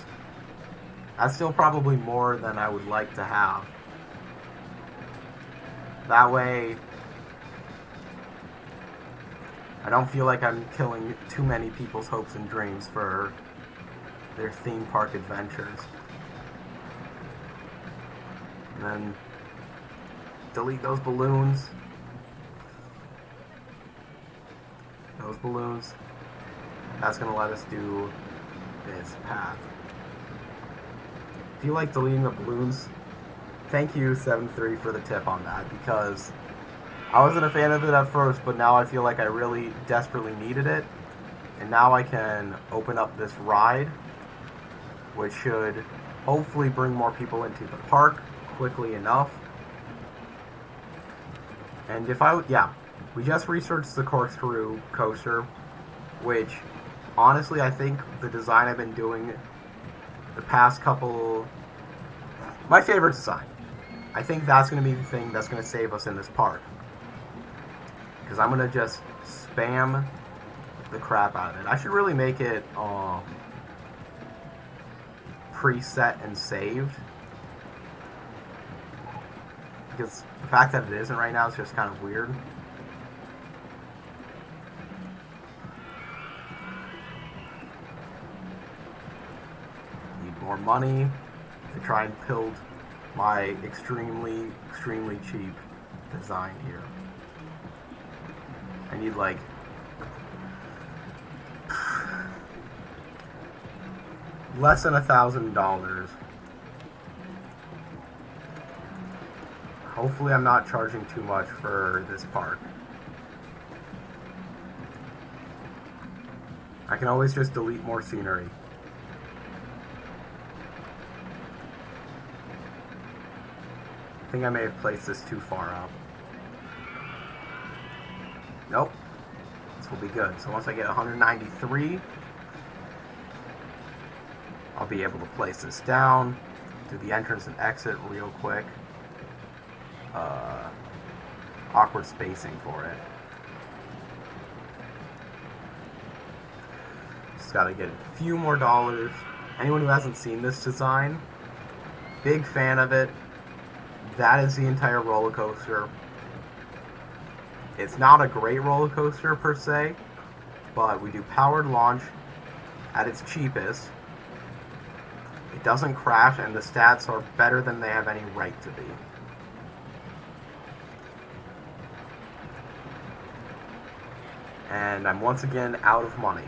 That's still probably more than I would like to have. That way, I don't feel like I'm killing too many people's hopes and dreams for their theme park adventures. And then delete those balloons. Those balloons. That's going to let us do this path. If you like deleting the balloons, thank you 7-3 for the tip on that, because I wasn't a fan of it at first, but now I feel like I really desperately needed it. And now I can open up this ride, which should hopefully bring more people into the park quickly enough. And we just researched the corkscrew coaster, which honestly I think the design I've been doing the past couple, my favorite design. I think that's going to be the thing that's going to save us in this park. Because I'm going to just spam the crap out of it. I should really make it preset and saved. Because the fact that it isn't right now is just kind of weird. more money to try and build my extremely cheap design here. I need like less than $1,000. Hopefully I'm not charging too much for this park. I can always just delete more scenery. I think I may have placed this too far up. Nope. This will be good. So once I get 193, I'll be able to place this down, do the entrance and exit real quick. Awkward spacing for it. Just gotta get a few more dollars. Anyone who hasn't seen this design, big fan of it. That is the entire roller coaster. It's not a great roller coaster per se, but we do powered launch at its cheapest. It doesn't crash, and the stats are better than they have any right to be. And I'm once again out of money.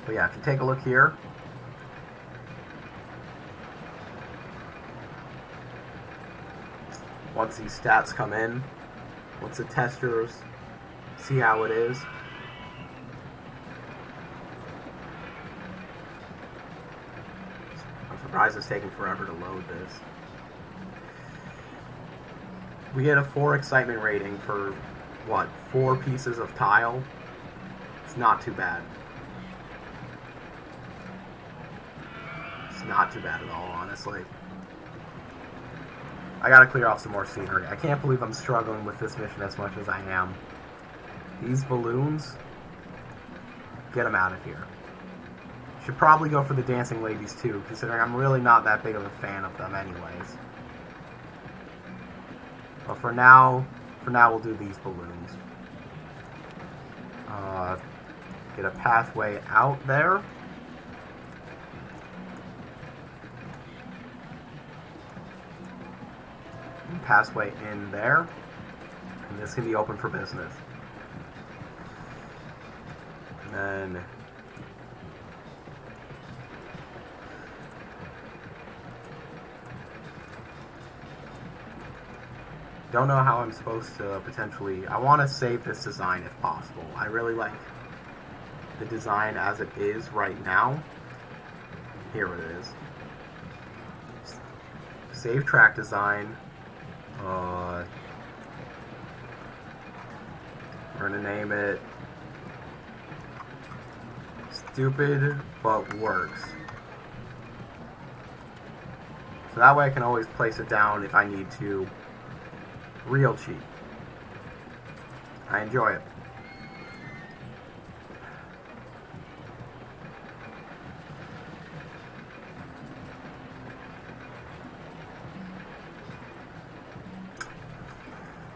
But yeah, if you take a look here, once these stats come in, once the testers see how it is, I'm surprised it's taking forever to load this. We get a 4 excitement rating for, what, 4 pieces of tile? It's not too bad. It's not too bad at all, honestly. I gotta clear off some more scenery. I can't believe I'm struggling with this mission as much as I am. These balloons, get them out of here. Should probably go for the dancing ladies too, considering I'm really not that big of a fan of them anyways. But for now we'll do these balloons. Get a pathway out there. And pathway in there. And this can be open for business. And then don't know how I'm supposed to potentially... I want to save this design if possible. I really like the design as it is right now. Here it is. Save track design. We're going to name it Stupid But Works. So that way I can always place it down if I need to. Real cheap. I enjoy it.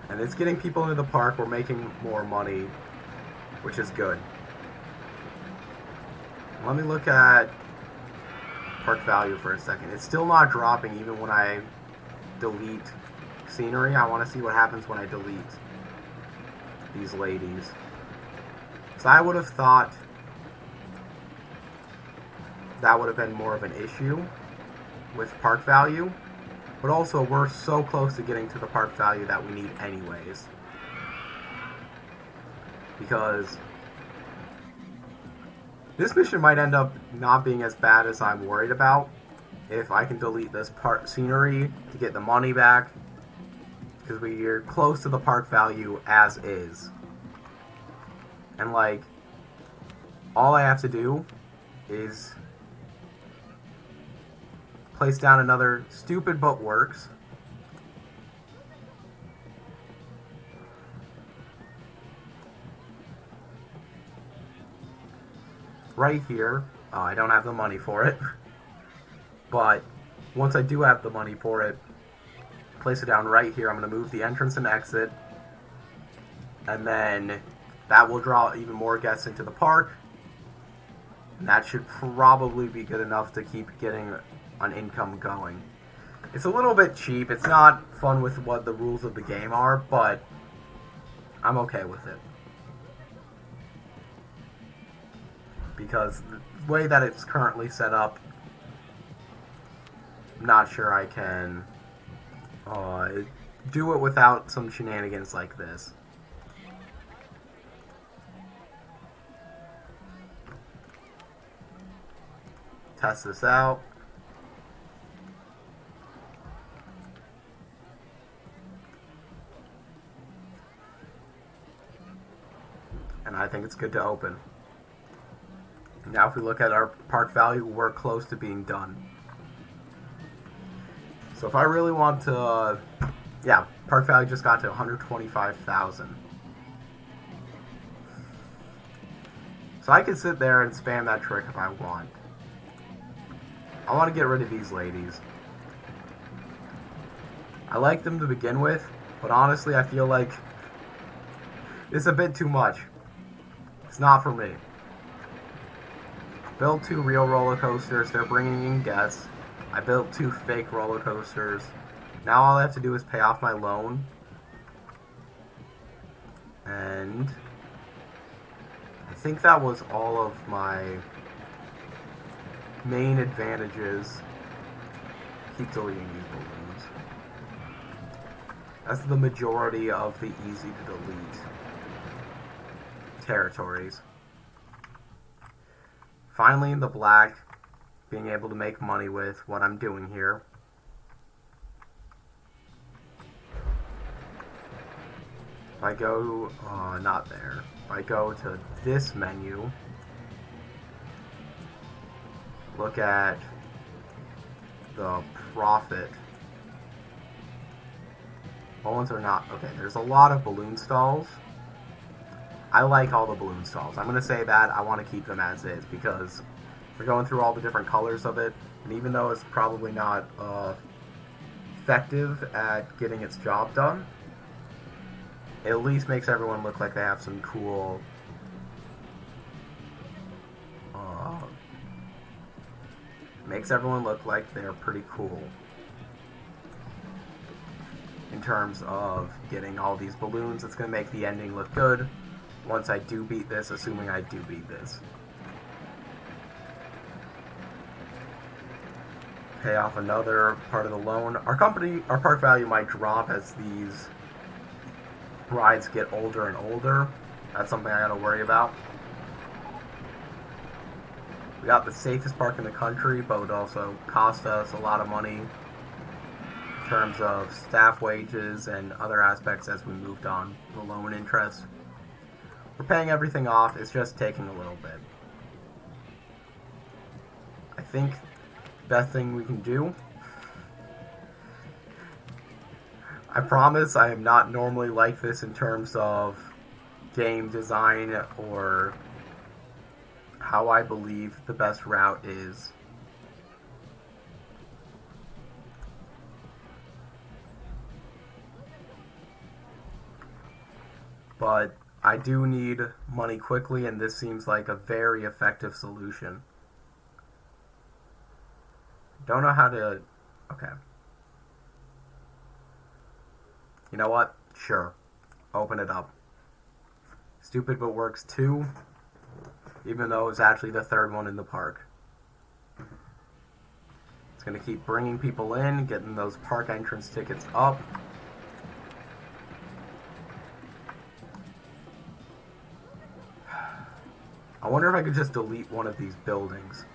And it's getting people into the park. We're making more money, which is good. Let me look at park value for a second. It's still not dropping even when I delete scenery. I want to see what happens when I delete these ladies. So I would have thought that would have been more of an issue with park value. But also, we're so close to getting to the park value that we need anyways. Because this mission might end up not being as bad as I'm worried about if I can delete this park scenery to get the money back. Because we're close to the park value as is. And like, all I have to do is place down another Stupid But Works. Right here. I don't have the money for it. But once I do have the money for it, place it down right here. I'm going to move the entrance and exit. And then that will draw even more guests into the park. And that should probably be good enough to keep getting an income going. It's a little bit cheap. It's not fun with what the rules of the game are, but I'm okay with it. Because the way that it's currently set up, I'm not sure I can do it without some shenanigans like this. Test this out. And I think it's good to open. Now if we look at our park value, we're close to being done. So if I really want to, yeah, park value just got to 125,000. So I can sit there and spam that trick if I want. I want to get rid of these ladies. I like them to begin with, but honestly I feel like it's a bit too much. It's not for me. Built 2 real roller coasters, they're bringing in guests. I built 2 fake roller coasters. Now all I have to do is pay off my loan. And I think that was all of my main advantages. Keep deleting these balloons. That's the majority of the easy to delete territories. Finally in the black, being able to make money with what I'm doing here. If I go, not there. If I go to this menu, look at the profit. Balloons are not, okay, there's a lot of balloon stalls. I like all the balloon stalls. I'm going to say that I want to keep them as is because we're going through all the different colors of it. And even though it's probably not effective at getting its job done, it at least makes everyone look like they have some cool makes everyone look like they're pretty cool in terms of getting all these balloons. It's going to make the ending look good once I do beat this, assuming I do beat this. Pay off another part of the loan. Our park value might drop as these rides get older and older. That's something I gotta worry about. We got the safest park in the country, but it would also cost us a lot of money in terms of staff wages and other aspects as we moved on. The loan interest. We're paying everything off, it's just taking a little bit. I think the best thing we can do, I promise I am not normally like this in terms of game design or how I believe the best route is. But I do need money quickly, and this seems like a very effective solution. Don't know how to... Okay. You know what? Sure. Open it up. Stupid but works too, even though it's actually the third one in the park. It's going to keep bringing people in, getting those park entrance tickets up. I wonder if I could just delete one of these buildings.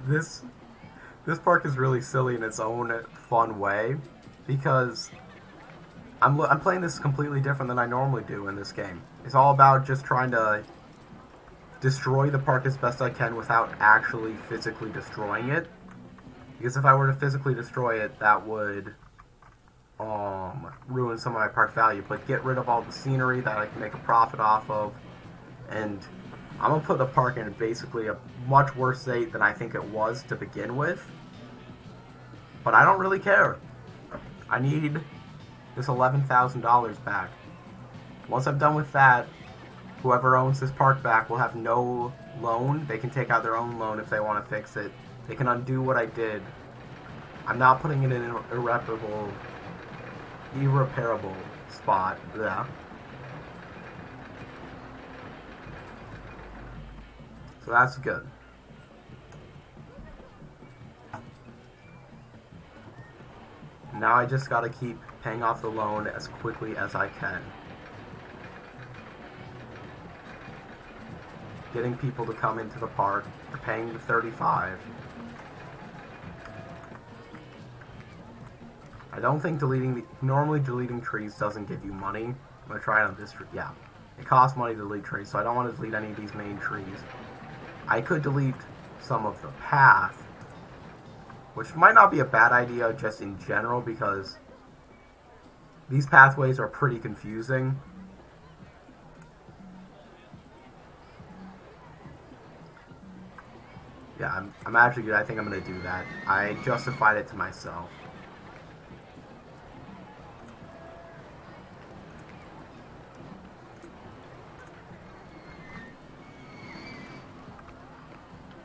This park is really silly in its own fun way, because I'm playing this completely different than I normally do in this game. It's all about just trying to destroy the park as best I can without actually physically destroying it. Because if I were to physically destroy it, that would ruin some of my park value, but get rid of all the scenery that I can make a profit off of, and I'm going to put the park in basically a much worse state than I think it was to begin with, but I don't really care. I need this $11,000 back. Once I'm done with that, Whoever owns this park back will have no loan. They can take out their own loan if they want to fix it. They can undo what I did. I'm not putting it in an irreparable spot. Yeah. So that's good. Now I just gotta keep paying off the loan as quickly as I can. Getting people to come into the park. They're paying the $35. I don't think normally deleting trees doesn't give you money. I'm gonna try it on this tree. Yeah. It costs money to delete trees, so I don't want to delete any of these main trees. I could delete some of the path, which might not be a bad idea just in general because these pathways are pretty confusing. Yeah, I'm actually good. I think I'm going to do that. I justified it to myself.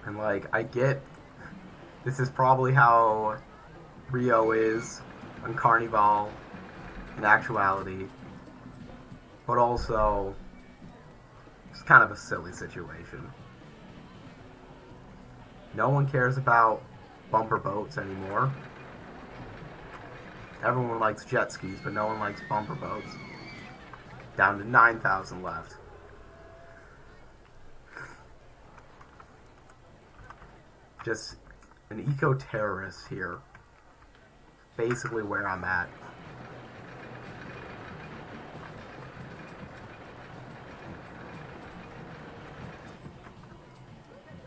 And, like, I get this is probably how Rio is on Carnival in actuality, but also it's kind of a silly situation. No one cares about bumper boats anymore. Everyone likes jet skis, but no one likes bumper boats. Down to 9,000 left. Just an eco-terrorist here. Basically where I'm at.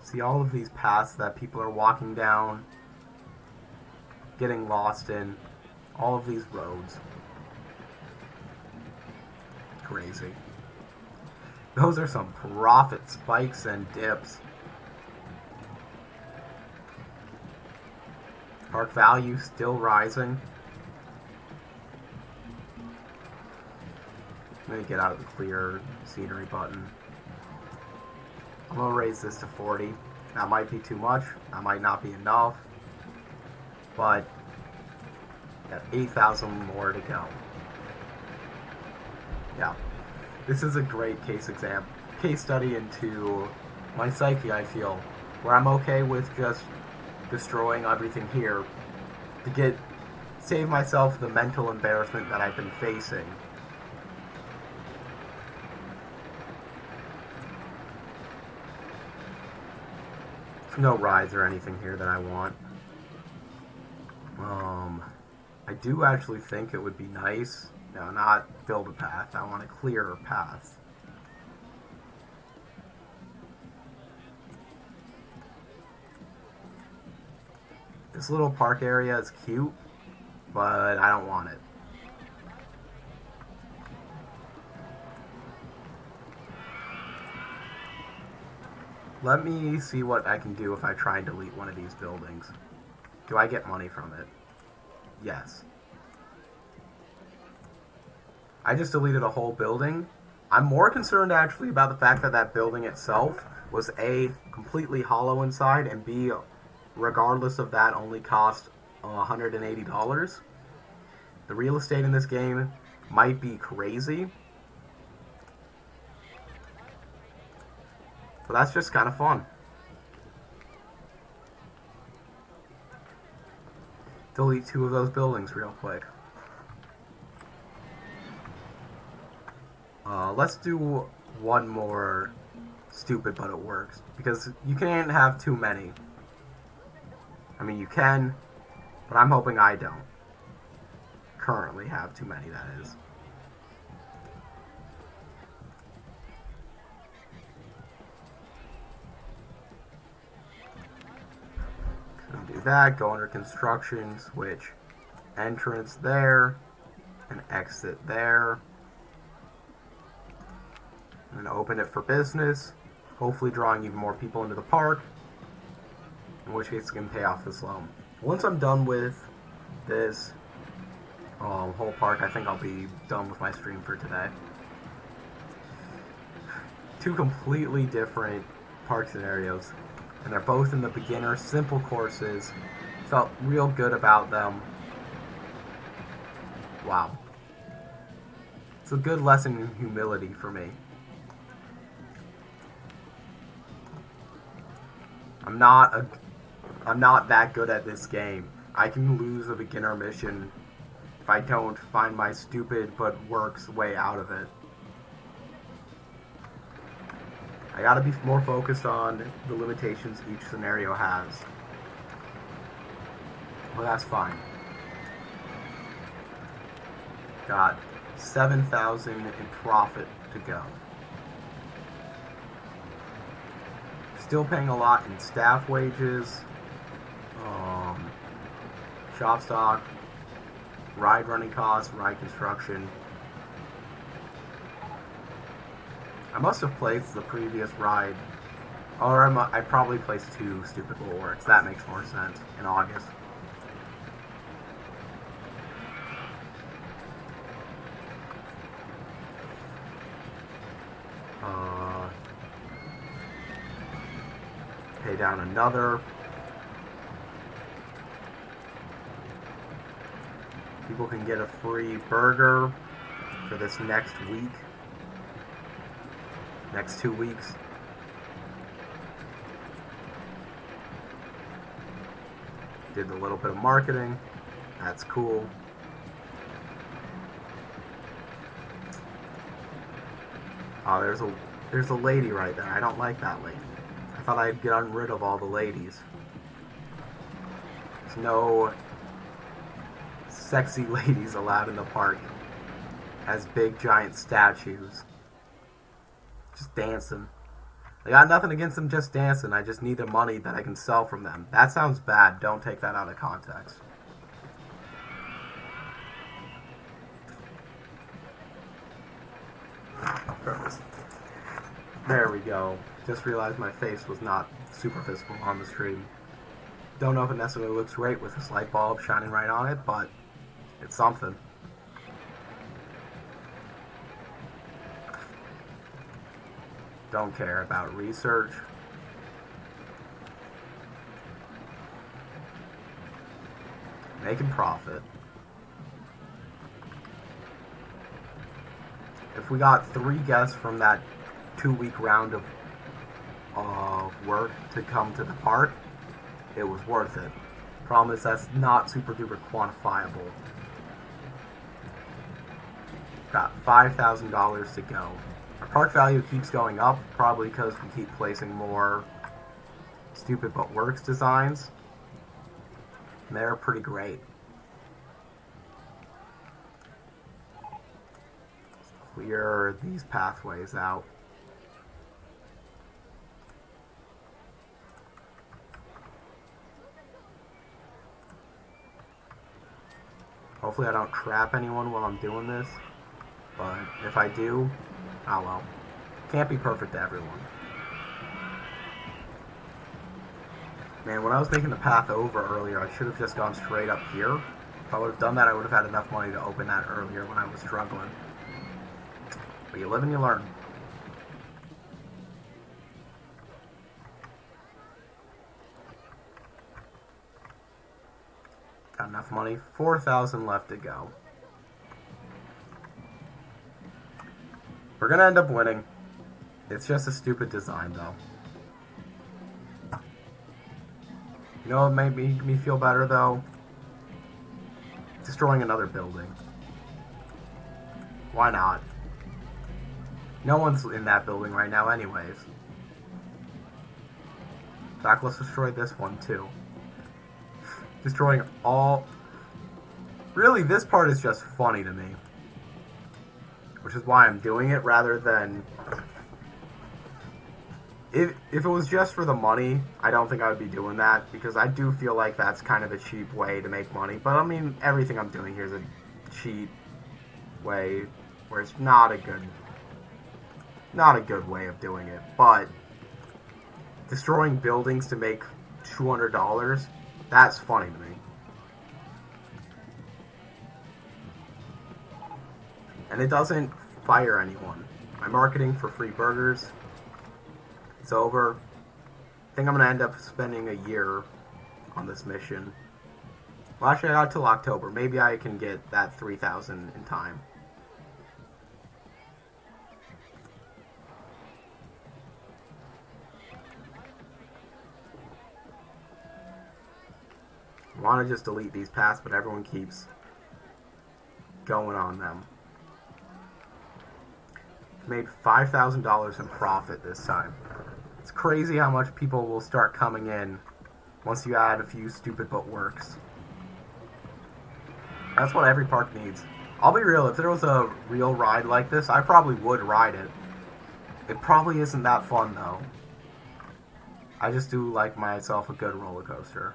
See all of these paths that people are walking down, getting lost in, all of these roads. Crazy. Those are some profit spikes and dips. Park value still rising. I'm gonna get out of the clear scenery button. I'm gonna raise this to 40. That might be too much. That might not be enough. But got 8,000 more to go. Yeah, this is a great case study into my psyche. I feel where I'm okay with just destroying everything here to save myself the mental embarrassment that I've been facing. No rides or anything here that I want. I do actually think it would be nice. No, not build a path. I want a clearer path. This little park area is cute, but I don't want it. Let me see what I can do if I try and delete one of these buildings. Do I get money from it? Yes. I just deleted a whole building. I'm more concerned actually about the fact that that building itself was A, completely hollow inside, and B, regardless of that, only cost $180. The real estate in this game might be crazy. But that's just kind of fun. Delete 2 of those buildings real quick. Let's do one more stupid, but it works. Because you can't have too many. I mean, you can, but I'm hoping I don't currently have too many, that is. Do that, go under construction, switch entrance there, and exit there. And open it for business, hopefully drawing even more people into the park, in which case it can pay off this loan. Once I'm done with this whole park, I think I'll be done with my stream for today. two completely different park scenarios, and they're both in the beginner, simple courses. Felt real good about them. Wow. It's a good lesson in humility for me. I'm not that good at this game. I can lose a beginner mission if I don't find my stupid but works way out of it. I gotta be more focused on the limitations each scenario has. Well, that's fine. Got 7,000 in profit to go. Still paying a lot in staff wages, shop stock, ride running costs, ride construction. I must have placed the previous ride, or I probably placed 2 stupid bulwarks. That makes more sense in August. Pay down another. People can get a free burger for this next week. Next 2 weeks. Did a little bit of marketing. That's cool. Oh, there's a lady right there. I don't like that lady. I thought I'd gotten rid of all the ladies. There's no sexy ladies allowed in the park. As big giant statues. Just dancing. I got nothing against them just dancing. I just need the money that I can sell from them. That sounds bad. Don't take that out of context. There we go. Just realized my face was not super visible on the stream. Don't know if it necessarily looks great with this light bulb shining right on it, but it's something. Don't care about research. Making profit. If we got 3 guests from that 2-week round of work to come to the park, it was worth it. Problem is that's not super duper quantifiable. Got $5,000 to go. Our park value keeps going up, probably because we keep placing more stupid but works designs. And they're pretty great. Let's clear these pathways out. Hopefully I don't trap anyone while I'm doing this, but if I do, oh well. Can't be perfect to everyone. Man, when I was making the path over earlier, I should have just gone straight up here. If I would have done that, I would have had enough money to open that earlier when I was struggling. But you live and you learn. Got enough money. 4,000 left to go. We're gonna end up winning. It's just a stupid design, though. You know what made me feel better, though? Destroying another building. Why not? No one's in that building right now anyways. In fact, let's destroy this one, too. Destroying all... Really, this part is just funny to me. Which is why I'm doing it, rather than... If it was just for the money, I don't think I would be doing that, because I do feel like that's kind of a cheap way to make money. But I mean, everything I'm doing here is a cheap way, where it's not a good way of doing it. But destroying buildings to make $200, that's funny to me. And it doesn't fire anyone. I'm marketing for free burgers. It's over. I think I'm going to end up spending a year on this mission. Well, actually, I got till October. Maybe I can get that 3,000 in time. I want to just delete these paths, but everyone keeps going on them. Made $5,000 in profit this time. It's crazy how much people will start coming in once you add a few stupid but works. That's what every park needs. I'll be real, if there was a real ride like this, I probably would ride it. It probably isn't that fun though. I just do like myself a good roller coaster.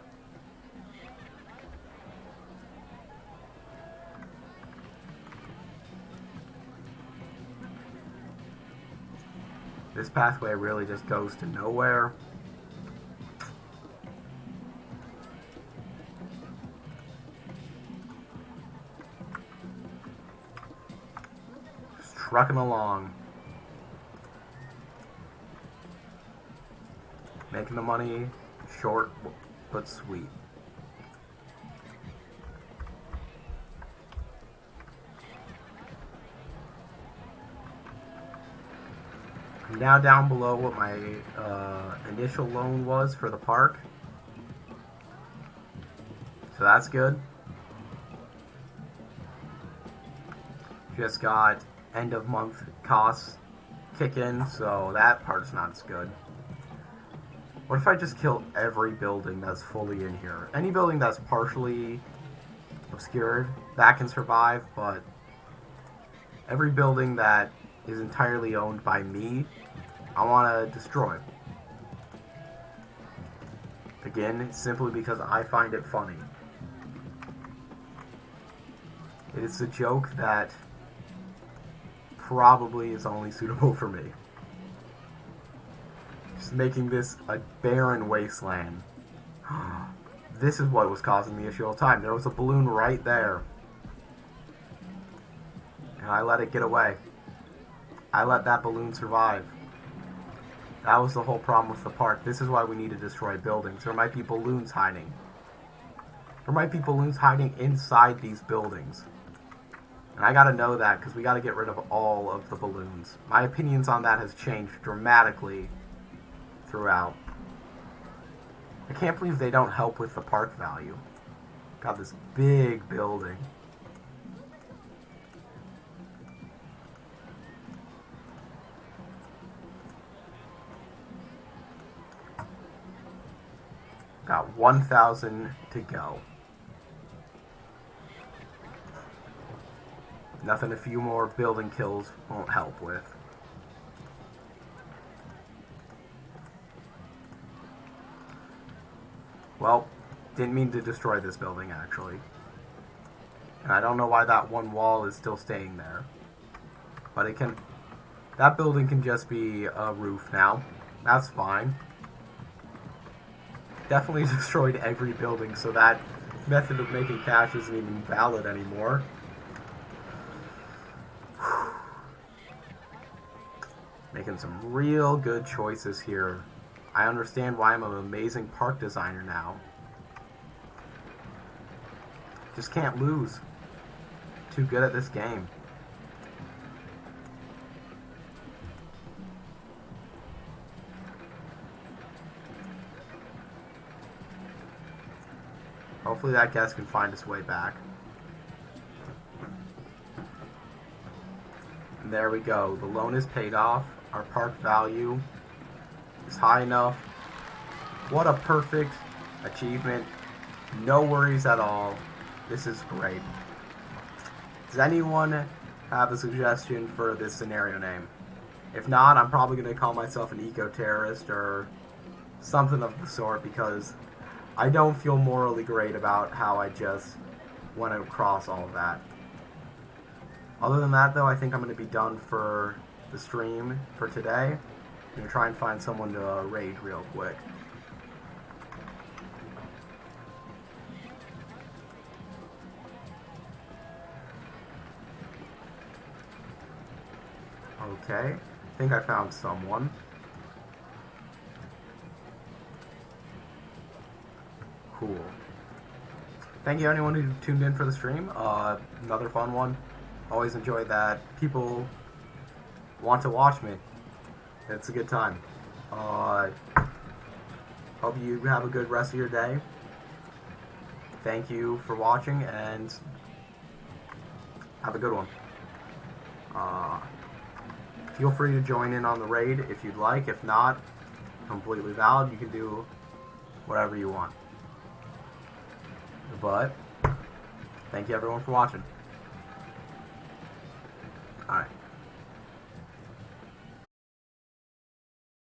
This pathway really just goes to nowhere. Just trucking along. Making the money short but sweet. I'm now down below what my initial loan was for the park. So that's good. Just got end of month costs kick in, so that part's not as good. What if I just kill every building that's fully in here? Any building that's partially obscured, that can survive, but every building that is entirely owned by me, I want to destroy. Again, simply because I find it funny. It's a joke that probably is only suitable for me. Just making this a barren wasteland. This is what was causing the issue all the time. There was a balloon right there. And I let it get away. I let that balloon survive. That was the whole problem with the park. This is why we need to destroy buildings. There might be balloons hiding. There might be balloons hiding inside these buildings. And I gotta know that, because we gotta get rid of all of the balloons. My opinions on that has changed dramatically throughout. I can't believe they don't help with the park value. Got this big building. Got 1,000 to go. Nothing a few more building kills won't help with. Well, didn't mean to destroy this building, actually. And I don't know why that one wall is still staying there. But it can... That building can just be a roof now. That's fine. Definitely destroyed every building, so that method of making cash isn't even valid anymore. Making some real good choices here. I understand why I'm an amazing park designer now. Just can't lose. Too good at this game. Hopefully that guest can find his way back. And there we go. The loan is paid off. Our park value is high enough. What a perfect achievement. No worries at all. This is great. Does anyone have a suggestion for this scenario name? If not, I'm probably going to call myself an eco-terrorist or something of the sort, because I don't feel morally great about how I just went across all of that. Other than that, though, I think I'm going to be done for the stream for today. I'm going to try and find someone to raid real quick. Okay, I think I found someone. cool. Thank you anyone who tuned in for the stream. Another fun one. Always enjoy that. People want to watch me. It's a good time. Hope you have a good rest of your day. Thank you for watching, and have a good one. Feel free to join in on the raid if you'd like. If not, completely valid. You can do whatever you want. But thank you everyone for watching. Alright.